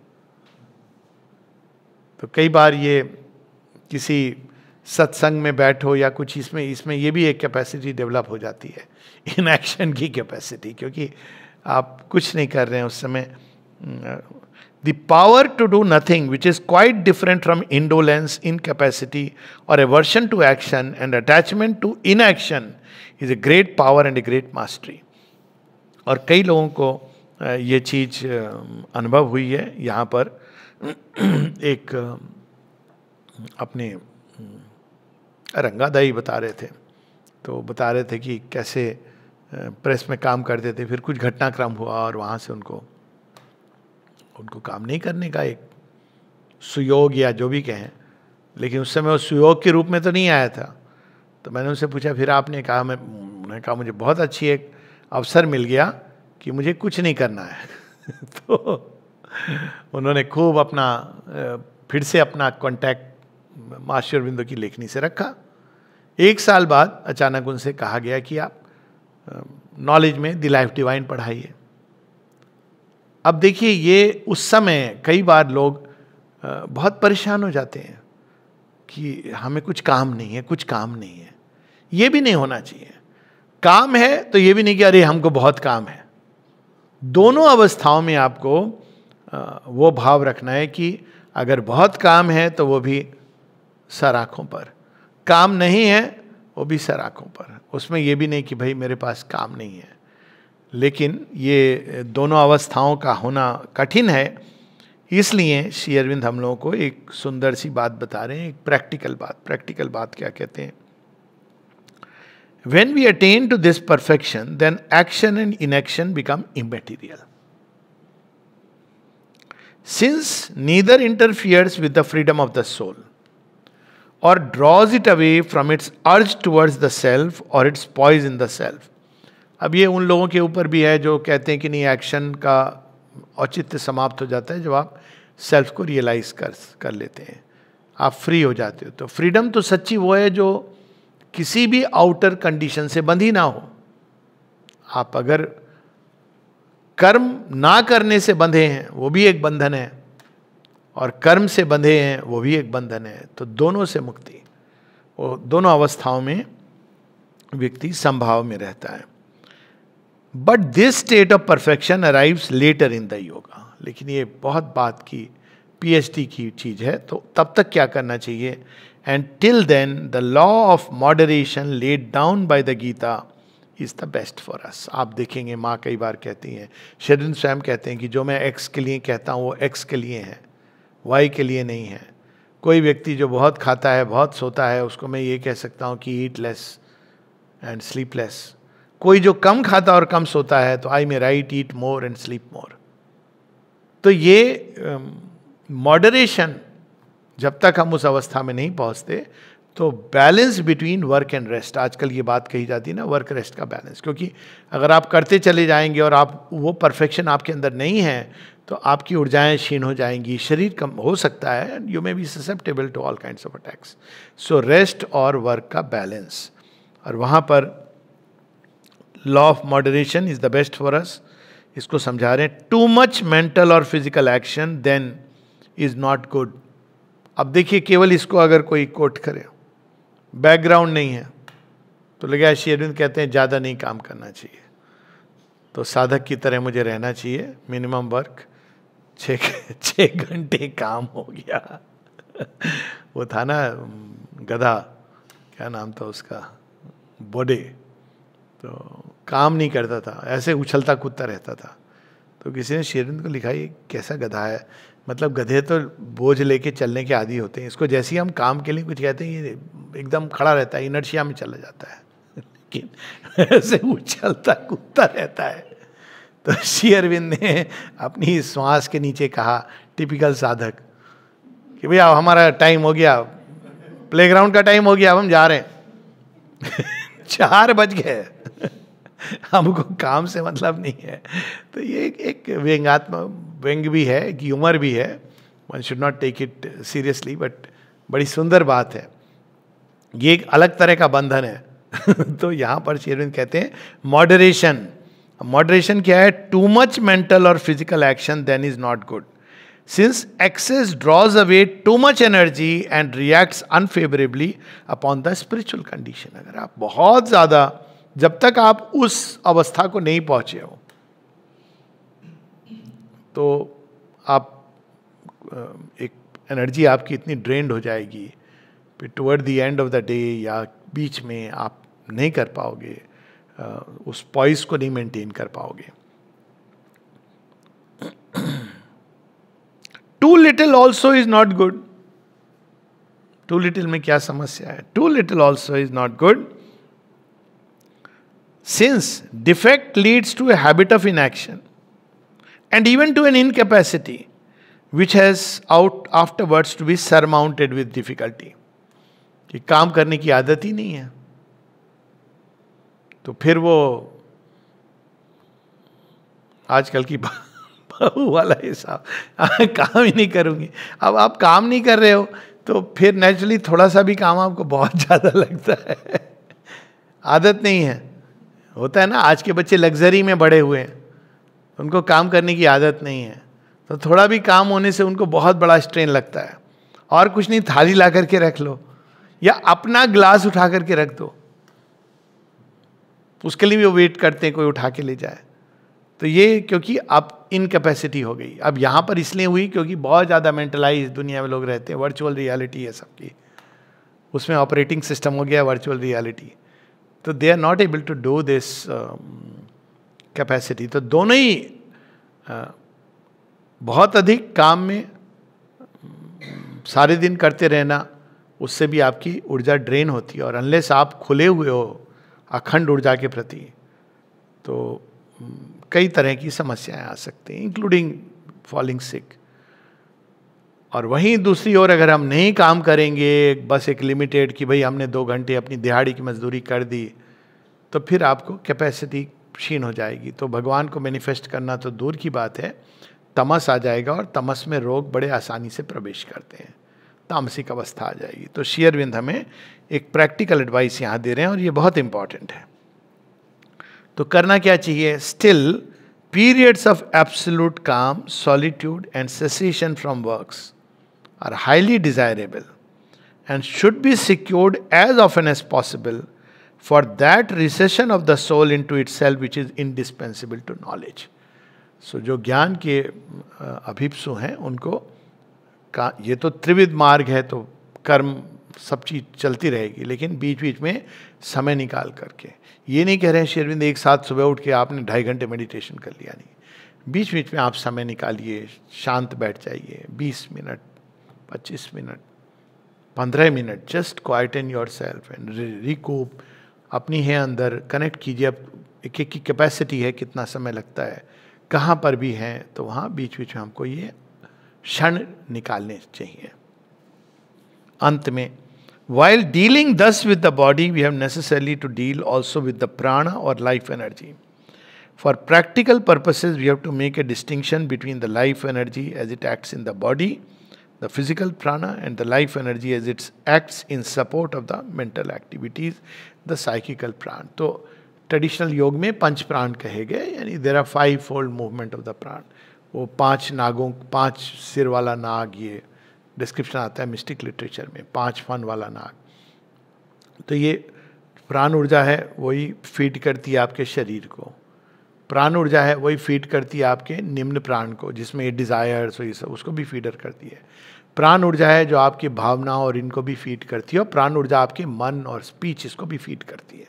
तो कई बार ये किसी सत्संग में बैठो या कुछ, इसमें ये भी एक कैपेसिटी डेवलप हो जाती है, इनएक्शन की कैपेसिटी, क्योंकि आप कुछ नहीं कर रहे हैं उस समय। The power to do nothing which is quite different from indolence, incapacity और aversion to action and attachment to inaction is a great power and a great mastery. और कई लोगों को ये चीज अनुभव हुई है। यहाँ पर एक अपने रंगादाई बता रहे थे, तो बता रहे थे कि कैसे प्रेस में काम करते थे, फिर कुछ घटनाक्रम हुआ और वहाँ से उनको काम नहीं करने का एक सुयोग या जो भी कहें, लेकिन उस समय वो सुयोग के रूप में तो नहीं आया था। तो मैंने उनसे पूछा फिर आपने कहा, उन्होंने कहा मुझे बहुत अच्छी एक अवसर मिल गया कि मुझे कुछ नहीं करना है। तो उन्होंने खूब अपना फिर से अपना कांटेक्ट मां श्री अरविंदो की लेखनी से रखा। 1 साल बाद अचानक उनसे कहा गया कि आप नॉलेज में द लाइफ डिवाइन पढ़ाइए। अब देखिए ये उस समय कई बार लोग बहुत परेशान हो जाते हैं कि हमें कुछ काम नहीं है, कुछ काम नहीं है। ये भी नहीं होना चाहिए। काम है तो ये भी नहीं कि अरे हमको बहुत काम है। दोनों अवस्थाओं में आपको वो भाव रखना है कि अगर बहुत काम है तो वो भी सर आंखों पर, काम नहीं है वो भी सर आंखों पर। उसमें ये भी नहीं कि भाई मेरे पास काम नहीं है। लेकिन ये दोनों अवस्थाओं का होना कठिन है, इसलिए श्री अरविंद हम लोगों को एक सुंदर सी बात बता रहे हैं, एक प्रैक्टिकल बात। प्रैक्टिकल बात क्या कहते हैं? When we attain to this perfection, then action and inaction become immaterial. Since neither interferes with the freedom of the soul or draws it away from its urge towards the self or its poise in the self. अब ये उन लोगों के ऊपर भी है जो कहते हैं कि नहीं, एक्शन का औचित्य समाप्त हो जाता है जब आप सेल्फ को रियलाइज कर लेते हैं, आप फ्री हो जाते हो। तो फ्रीडम तो सच्ची वो है जो किसी भी आउटर कंडीशन से बंधी ना हो। आप अगर कर्म ना करने से बंधे हैं वो भी एक बंधन है, और कर्म से बंधे हैं वो भी एक बंधन है। तो दोनों से मुक्ति, वो दोनों अवस्थाओं में व्यक्ति संभाव में रहता है। But this state of perfection arrives later in the yoga. लेकिन ये बहुत बात की PhD की चीज है, तो तब तक क्या करना चाहिए? And till then the law of moderation laid down by the Gita is the best for us. आप देखेंगे माँ कई बार कहती हैं, शेरविंद स्वयं कहते हैं कि जो मैं X के लिए कहता हूँ वो X के लिए है, Y के लिए नहीं है। कोई व्यक्ति जो बहुत खाता है, बहुत सोता है, उसको मैं ये कह सकता हूँ कि eat less and sleep less. कोई जो कम खाता और कम सोता है तो I may right eat more and sleep more. तो ये मॉडरेशन जब तक हम उस अवस्था में नहीं पहुंचते, तो balance between work and rest, आजकल ये बात कही जाती है ना, वर्क रेस्ट का बैलेंस। क्योंकि अगर आप करते चले जाएंगे और आप वो परफेक्शन आपके अंदर नहीं है तो आपकी ऊर्जाएं क्षीण हो जाएंगी, शरीर कम हो सकता है, you may be susceptible to all kinds of attacks. So rest और वर्क का बैलेंस, और वहाँ पर law of moderation is the best for us. इसको समझा रहे हैं, टू मच मेंटल और physical action then is not good. अब देखिए, केवल इसको अगर कोई कोट करे, बैकग्राउंड नहीं है, तो लगे श्री अरविंद कहते हैं ज़्यादा नहीं काम करना चाहिए, तो साधक की तरह मुझे रहना चाहिए, मिनिमम वर्क 6 घंटे काम हो गया। वो था ना गधा, क्या नाम था उसका, बोडे, तो काम नहीं करता था, ऐसे उछलता कूदता रहता था। तो किसी ने श्री अरविंद को लिखा, ये कैसा गधा है, मतलब गधे तो बोझ लेके चलने के आदी होते हैं, इसको जैसे ही हम काम के लिए कुछ कहते हैं ये एकदम खड़ा रहता है, इनर्शिया में चला जाता है, लेकिन ऐसे उछलता कूदता रहता है। तो श्री अरविंद ने अपनी श्वास के नीचे कहा, टिपिकल साधक, कि भैया हमारा टाइम हो गया, प्लेग्राउंड का टाइम हो गया, अब हम जा रहे हैं। 4 बज गए, हमको काम से मतलब नहीं है। तो ये एक व्यंग भी है, एक ह्यूमर भी है, one should not take it seriously, but बड़ी सुंदर बात है। ये एक अलग तरह का बंधन है। तो यहाँ पर श्री अरविंद कहते हैं मॉडरेशन। मॉडरेशन क्या है? टू मच मेंटल और physical action then is not good, since excess draws away too much energy and reacts unfavourably upon the spiritual condition. अगर आप बहुत ज्यादा, जब तक आप उस अवस्था को नहीं पहुंचे हो, तो आप एक एनर्जी आपकी इतनी ड्रेन्ड हो जाएगी, फिर toward the end of the day या बीच में आप नहीं कर पाओगे, उस पॉइस को नहीं मेंटेन कर पाओगे। Too little also is not good. Too little में क्या समस्या है? Too little also is not good, since defect leads to a habit of inaction and even to an incapacity which has out afterwards to be surmounted with difficulty। कि काम करने की आदत ही नहीं है, तो फिर वो आजकल की बहू वाला हिसाब, काम ही नहीं करूंगी। अब आप काम नहीं कर रहे हो तो फिर नेचुरली थोड़ा सा भी काम आपको बहुत ज्यादा लगता है, आदत नहीं है। होता है ना, आज के बच्चे लग्जरी में बड़े हुए हैं, उनको काम करने की आदत नहीं है, तो थोड़ा भी काम होने से उनको बहुत बड़ा स्ट्रेन लगता है। और कुछ नहीं, थाली ला करके रख लो या अपना ग्लास उठा करके रख दो, उसके लिए भी वो वेट करते हैं कोई उठा के ले जाए। तो ये क्योंकि अब इनकैपेसिटी हो गई। अब यहाँ पर इसलिए हुई क्योंकि बहुत ज़्यादा मेंटलाइज दुनिया में लोग रहते हैं, वर्चुअल रियलिटी है सबकी, उसमें ऑपरेटिंग सिस्टम हो गया वर्चुअल रियलिटी। तो they are not able to do this capacity. तो दोनों ही बहुत अधिक काम में सारे दिन करते रहना, उससे भी आपकी ऊर्जा ड्रेन होती है। और अनलेस आप खुले हुए हो अखंड ऊर्जा के प्रति, तो कई तरह की समस्याएं आ सकती हैं, इंक्लूडिंग फॉलिंग सिक। और वहीं दूसरी ओर अगर हम नहीं काम करेंगे, बस एक लिमिटेड कि भाई हमने 2 घंटे अपनी दिहाड़ी की मजदूरी कर दी, तो फिर आपको कैपेसिटी क्षीण हो जाएगी। तो भगवान को मैनिफेस्ट करना तो दूर की बात है, तमस आ जाएगा, और तमस में रोग बड़े आसानी से प्रवेश करते हैं, तामसिक अवस्था आ जाएगी। तो श्री अरविंद हमें एक प्रैक्टिकल एडवाइस यहाँ दे रहे हैं, और ये बहुत इंपॉर्टेंट है। तो करना क्या चाहिए? स्टिल पीरियड्स ऑफ एब्सोल्यूट काम, solitude and cessation from works are highly desirable and should be secured as often as possible for that recession of the soul into itself which is indispensable to knowledge. So जो ज्ञान के अभिप्सु हैं उनको का ये तो त्रिविध मार्ग है, तो कर्म सब चीज चलती रहेगी, लेकिन बीच बीच में समय निकाल करके, ये नहीं कह रहे हैं श्री अरविंद एक साथ सुबह उठ के आपने 2.5 घंटे मेडिटेशन कर लिया, नहीं। बीच बीच में आप समय निकालिए, शांत बैठ जाइए, 20 minute, 25 minute, 15 minute, just quieten your self and recoup. अपनी है अंदर कनेक्ट कीजिए। अब एक एक की कैपेसिटी है, कितना समय लगता है, कहाँ पर भी हैं, तो वहाँ बीच बीच में हमको ये क्षण निकालने चाहिए। अंत में, while dealing thus with the body, we have necessarily to deal also with the prana or life energy. For practical purposes, we have to make a distinction between the life energy as it acts in the body, the physical prana, and the life energy as it acts in support of the mental activities, the psychical prana. तो traditional योग में पंच प्राण कहे गए, यानी there are 5-fold movement of the प्राण। वो 5 नागों, 5 सिर वाला नाग, ये डिस्क्रिप्शन आता है मिस्टिक लिटरेचर में, 5 फन वाला नाग। तो ये प्राण ऊर्जा है, वही फीड करती है आपके शरीर को। प्राण ऊर्जा है, वही फीड करती है आपके निम्न प्राण को, जिसमें ये डिजायर्स और ये सब, उसको भी फीडर करती है। प्राण ऊर्जा है जो आपकी भावनाओं और इनको भी फीड करती है, और प्राण ऊर्जा आपके मन और स्पीच, इसको भी फीड करती है।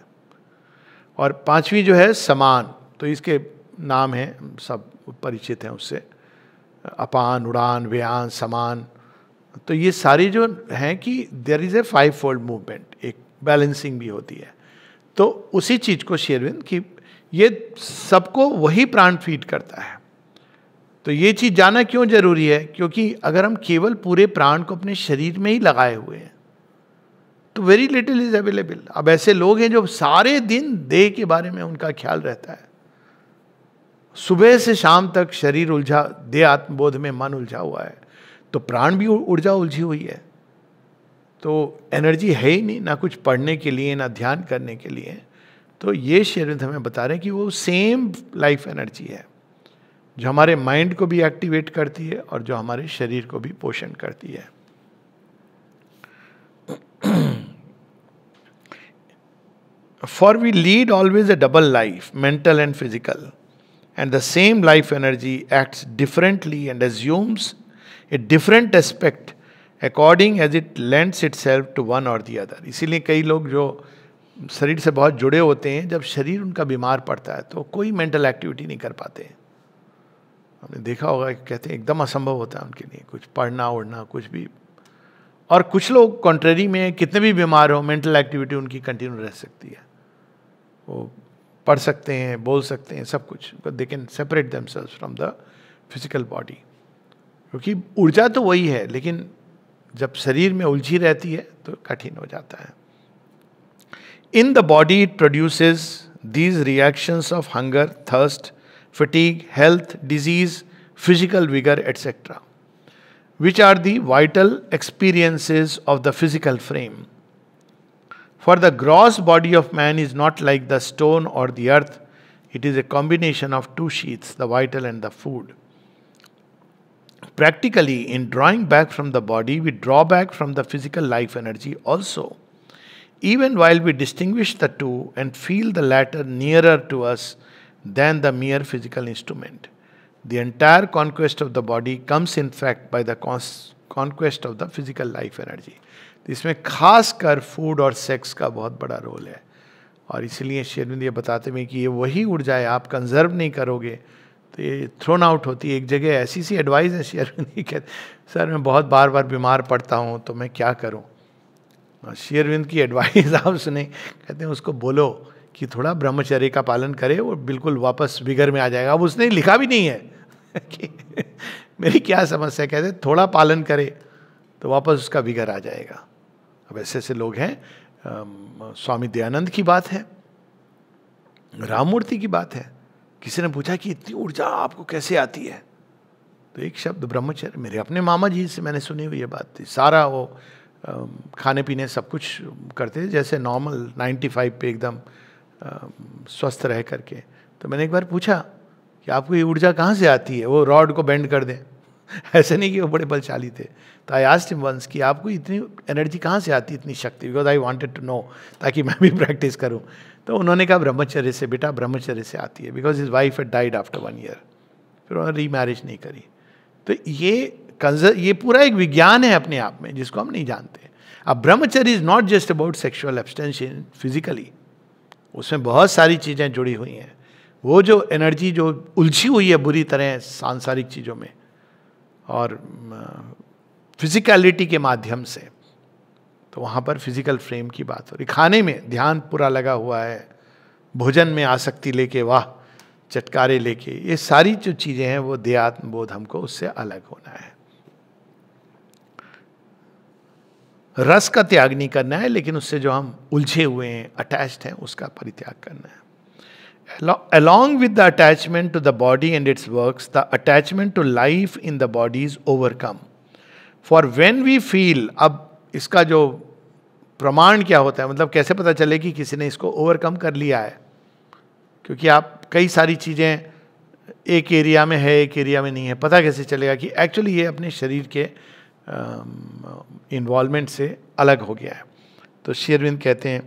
और 5वीं जो है समान, तो इसके नाम है, सब परिचित हैं उससे, अपान, उड़ान, व्यान, समान। तो ये सारी जो हैं कि there is a 5-fold movement, एक बैलेंसिंग भी होती है। तो उसी चीज को शेरविंद कि ये सबको वही प्राण फीड करता है। तो ये चीज जानना क्यों जरूरी है? क्योंकि अगर हम केवल पूरे प्राण को अपने शरीर में ही लगाए हुए हैं तो वेरी लिटिल इज अवेलेबल। अब ऐसे लोग हैं जो सारे दिन देह के बारे में उनका ख्याल रहता है, सुबह से शाम तक शरीर उलझा, देह आत्मबोध में मन उलझा हुआ है, तो प्राण भी ऊर्जा उलझी हुई है। तो एनर्जी है ही नहीं, ना कुछ पढ़ने के लिए, ना ध्यान करने के लिए। तो ये शेरविंद हमें बता रहे हैं कि वो सेम लाइफ एनर्जी है जो हमारे माइंड को भी एक्टिवेट करती है और जो हमारे शरीर को भी पोषण करती है। For we lead always a double life, mental and physical, and the same life energy acts differently and assumes a different aspect according as it lends itself to one or the other. इसीलिए कई लोग जो शरीर से बहुत जुड़े होते हैं, जब शरीर उनका बीमार पड़ता है तो कोई मेंटल एक्टिविटी नहीं कर पाते। हमने देखा होगा, कहते हैं एकदम असंभव होता है उनके लिए कुछ पढ़ना उड़ना कुछ भी। और कुछ लोग कॉन्ट्रेरी में, कितने भी बीमार हो, मेंटल एक्टिविटी उनकी कंटिन्यू रह सकती है, वो पढ़ सकते हैं, बोल सकते हैं, सब कुछ। They can separate themselves from the physical body, क्योंकि ऊर्जा तो वही है, लेकिन जब शरीर में उलझी रहती है तो कठिन हो जाता है। In the body it produces these reactions of hunger, thirst, fatigue, health, disease, physical vigor, etc., which are the vital experiences of the physical frame. For the gross body of man is not like the stone or the earth, it is a combination of 2 sheaths, the vital and the food. Practically, in drawing back from the body, we draw back from the physical life energy also. Even while we distinguish the two and feel the latter nearer to us than the mere physical instrument, the entire conquest of the body comes in fact by the conquest of the physical life energy. इसमें खास कर food और sex का बहुत बड़ा role है। और इसलिए शेरविंद ये बताते हैं कि ये वही ऊर्जा है, आप कंजर्व नहीं करोगे तो ये थ्रोन आउट होती है। एक जगह ऐसी सी एडवाइस है, शेरविंद ये कहते सर मैं बहुत बार बार बीमार पड़ता हूँ तो मैं क्या करूँ। शेरविंद की एडवाइस आप सुने, कहते हैं उसको बोलो कि थोड़ा ब्रह्मचर्य का पालन करे और बिल्कुल वापस विगर में आ जाएगा। अब उसने लिखा भी नहीं है कि मेरी क्या समस्या, कहते थोड़ा पालन करे तो वापस उसका विगर आ जाएगा। अब ऐसे ऐसे लोग हैं। स्वामी दयानंद की बात है, राममूर्ति की बात है। किसी ने पूछा कि इतनी ऊर्जा आपको कैसे आती है, तो एक शब्द ब्रह्मचर्य। मेरे अपने मामा जी से मैंने सुनी हुई ये बात थी। सारा वो खाने पीने सब कुछ करते थे जैसे नॉर्मल 95 पे एकदम स्वस्थ रह करके। तो मैंने एक बार पूछा कि आपको ये ऊर्जा कहाँ से आती है, वो रॉड को बेंड कर दें। ऐसे नहीं कि वो बड़े बलशाली थे। तो आई आस्क्ड हिम वंस कि आपको इतनी एनर्जी कहाँ से आती है, इतनी शक्ति, because I wanted to know, ताकि मैं भी प्रैक्टिस करूँ। तो उन्होंने कहा ब्रह्मचर्य से बेटा, ब्रह्मचर्य से आती है, because his wife had died after 1 year. फिर उन्होंने रीमैरिज नहीं करी। तो ये पूरा एक विज्ञान है अपने आप में जिसको हम नहीं जानते। अब ब्रह्मचर्य is not just about sexual abstention physically, उसमें बहुत सारी चीज़ें जुड़ी हुई हैं। वो जो एनर्जी जो उलझी हुई है बुरी तरह सांसारिक चीज़ों में और फिजिकलिटी के माध्यम से, तो वहाँ पर फिजिकल फ्रेम की बात हो रही। खाने में ध्यान पूरा लगा हुआ है, भोजन में आसक्ति लेके वाह चटकारे लेके, ये सारी जो चीज़ें हैं वो देहात्म बोध हमको उससे अलग होना है। रस का त्याग नहीं करना है, लेकिन उससे जो हम उलझे हुए हैं, अटैच्ड हैं, उसका परित्याग करना है। Along with the attachment to the body and its works, the attachment to life in the body is overcome. For when we feel, अब इसका जो प्रमाण क्या होता है, मतलब कैसे पता चले कि किसी ने इसको ओवरकम कर लिया है, क्योंकि आप कई सारी चीज़ें एक एरिया में है एक एरिया में नहीं है, पता कैसे चलेगा कि एक्चुअली ये अपने शरीर के इन्वॉल्वमेंट से अलग हो गया है। तो शेरविंद कहते हैं,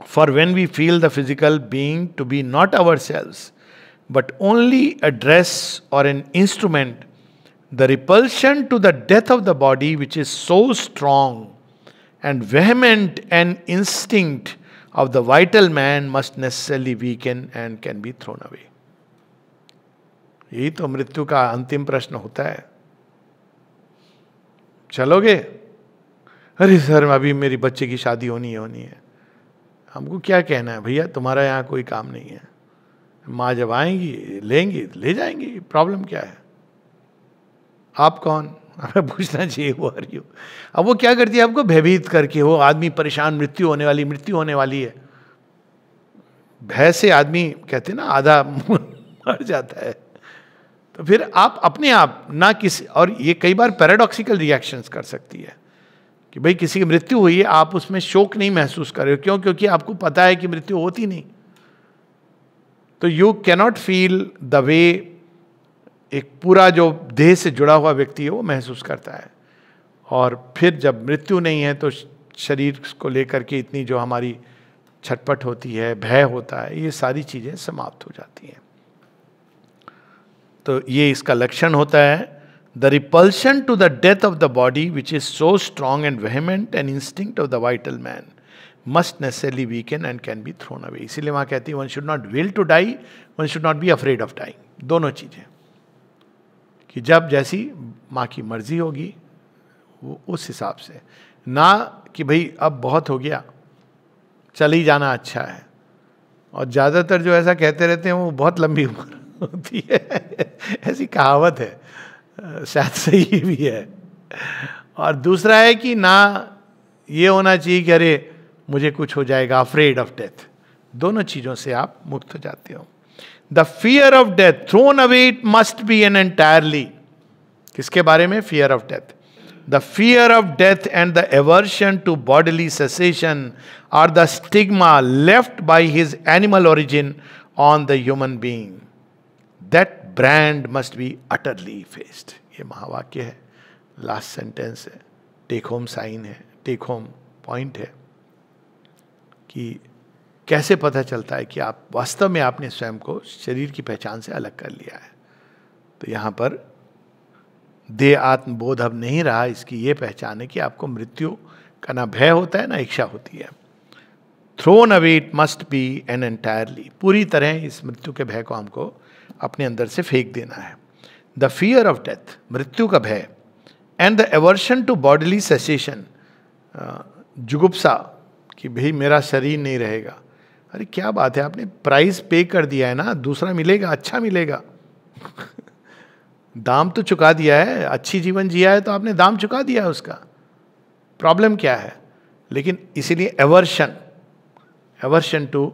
For when we feel the physical being to be not ourselves, but only a dress or an instrument, the repulsion to the death of the body, which is so strong and vehement an instinct of the vital man, must necessarily weaken and can be thrown away. यही तो मृत्यु का अंतिम प्रश्न होता है। चलोगे? अरे सर अभी मेरी बच्चे की शादी होनी है। हमको क्या कहना है भैया, तुम्हारा यहाँ कोई काम नहीं है। माँ जब आएंगी लेंगी ले जाएंगी, प्रॉब्लम क्या है? आप कौन? हमें पूछना चाहिए वो आर यू। अब वो क्या करती है, आपको भयभीत करके, वो आदमी परेशान, मृत्यु होने वाली है। भय से आदमी कहते ना आधा मर जाता है। तो फिर आप अपने आप ना किसी, और ये कई बार पैराडॉक्सिकल रिएक्शंस कर सकती है कि भाई किसी की मृत्यु हुई है, आप उसमें शोक नहीं महसूस कर रहे हो। क्यों? क्योंकि आपको पता है कि मृत्यु होती नहीं। तो you cannot feel the way एक पूरा जो देह से जुड़ा हुआ व्यक्ति है वो महसूस करता है। और फिर जब मृत्यु नहीं है तो शरीर को लेकर के इतनी जो हमारी छटपट होती है, भय होता है, ये सारी चीज़ें समाप्त हो जाती हैं। तो ये इसका लक्षण होता है, the repulsion to the death of the body, which is so strong and vehement an instinct of the vital man, must necessarily weaken and can be thrown away. इसीलिए वहाँ कहती है, one should not will to die, one should not be afraid of dying. दोनों चीज़ें, कि जब जैसी माँ की मर्जी होगी वो उस हिसाब से, ना कि भाई अब बहुत हो गया चली जाना अच्छा है। और ज़्यादातर जो ऐसा कहते रहते हैं वो बहुत लंबी उम्र होती है, ऐसी कहावत है, शायद सही भी है। और दूसरा है कि ना ये होना चाहिए कि अरे मुझे कुछ हो जाएगा, अफ्रेड ऑफ डेथ। दोनों चीज़ों से आप मुक्त हो जाते हो। The fear of death thrown away it must be an entirely. किसके बारे में? Fear of death. The fear of death and the aversion to bodily cessation are the stigma left by his animal origin on the human being. That brand must be utterly effaced. ये महावाक्य है, last sentence है, take home sign है, take home point है कि कैसे पता चलता है कि आप वास्तव में आपने स्वयं को शरीर की पहचान से अलग कर लिया है। तो यहाँ पर देह आत्मबोध अब नहीं रहा, इसकी ये पहचान है कि आपको मृत्यु का ना भय होता है ना इच्छा होती है। Throne away it must be an entirely, पूरी तरह इस मृत्यु के भय को हमको अपने अंदर से फेंक देना है. द फियर ऑफ डेथ, मृत्यु का भय, and the aversion to bodily cessation, जुगुप्सा कि भाई मेरा शरीर नहीं रहेगा. अरे क्या बात है, आपने प्राइस पे कर दिया है ना, दूसरा मिलेगा, अच्छा मिलेगा. दाम तो चुका दिया है, अच्छी जीवन जिया है तो आपने दाम चुका दिया है उसका. प्रॉब्लम क्या है? लेकिन इसीलिए aversion to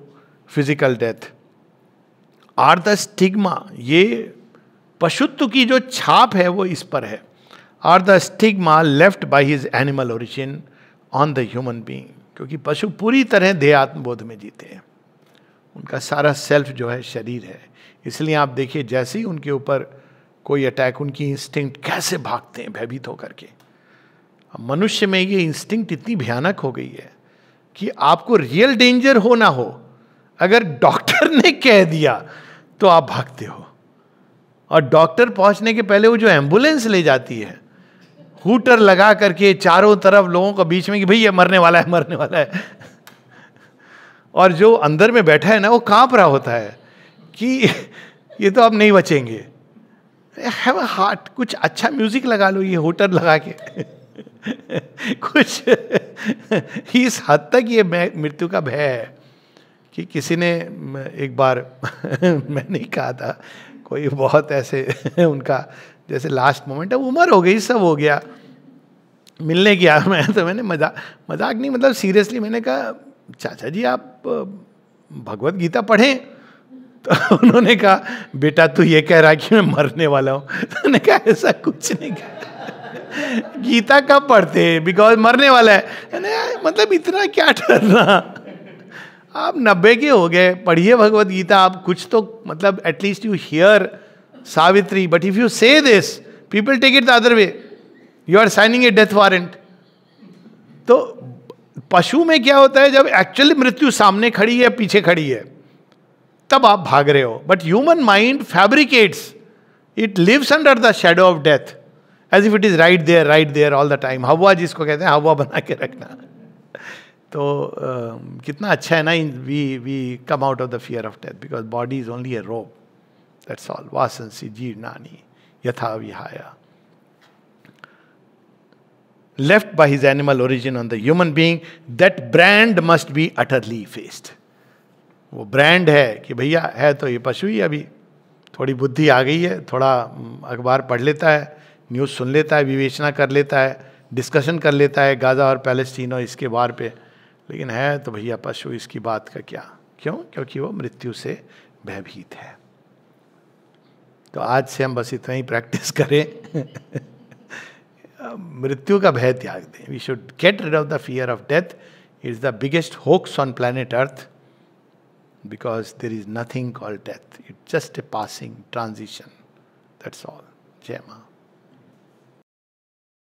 physical death are the stigma, ये पशुत्व की जो छाप है वो इस पर है. Are the stigma left by his animal origin on the human being, क्योंकि पशु पूरी तरह देहात्मबोध में जीते हैं, उनका सारा सेल्फ जो है शरीर है. इसलिए आप देखिए जैसे ही उनके ऊपर कोई अटैक, उनकी इंस्टिंक्ट कैसे भागते हैं भयभीत होकर के. मनुष्य में ये इंस्टिंक्ट इतनी भयानक हो गई है कि आपको रियल डेंजर हो ना हो, अगर डॉक्टर ने कह दिया तो आप भागते हो. और डॉक्टर पहुंचने के पहले वो जो एम्बुलेंस ले जाती है, हूटर लगा करके चारों तरफ लोगों के बीच में कि भैया मरने वाला है, मरने वाला है. और जो अंदर में बैठा है ना, वो कांप रहा होता है कि ये तो अब नहीं बचेंगे. हैव अ हार्ट, कुछ अच्छा म्यूजिक लगा लो, ये हूटर लगा के कुछ इस हद तक ये मृत्यु का भय है कि किसी ने एक बार मैंने कहा था, कोई बहुत ऐसे उनका जैसे लास्ट मोमेंट है, उम्र हो गई, सब हो गया, मिलने गया मैं, तो मैंने मजाक नहीं, मतलब सीरियसली मैंने कहा चाचा जी आप भगवत गीता पढ़ें. तो उन्होंने कहा बेटा तू ये कह रहा है कि मैं मरने वाला हूँ. तो मैंने कहा ऐसा कुछ नहीं कहा, गीता कब पढ़ते हैं, बिकॉज मरने वाला है. मतलब इतना क्या डरना, आप 90 के हो गए, पढ़िए भगवत गीता, आप कुछ तो मतलब at least you hear Savitri. But if you say this people take it the other way, you are signing a death warrant. तो पशु में क्या होता है, जब एक्चुअली मृत्यु सामने खड़ी है, पीछे खड़ी है, तब आप भाग रहे हो. But human mind fabricates, it lives under the shadow of death as if it is right there all the time. हवा जिसको कहते हैं, हवा बना के रखना. तो कितना अच्छा है ना, we come out of the fear of death because body is only a robe, that's all. वासंसी जीर्णानि यथा विहाया. Left by his animal origin on the human being, that brand must be utterly effaced. वो brand है कि भैया है तो ये पशु ही, अभी थोड़ी बुद्धि आ गई है, थोड़ा अखबार पढ़ लेता है, न्यूज़ सुन लेता है, विवेचना कर लेता है, डिस्कशन कर लेता है गाज़ा और पैलेस्टीन और इसके वार पे, लेकिन है तो भैया पशु, इसकी बात का क्या. क्यों? क्योंकि वो मृत्यु से भयभीत है. तो आज से हम बस इतना ही प्रैक्टिस करें, मृत्यु का भय त्याग दें. We should get rid of the fear of death. It is the biggest hoax on planet earth because there is nothing called death. It's just a passing transition, that's all. जय मां.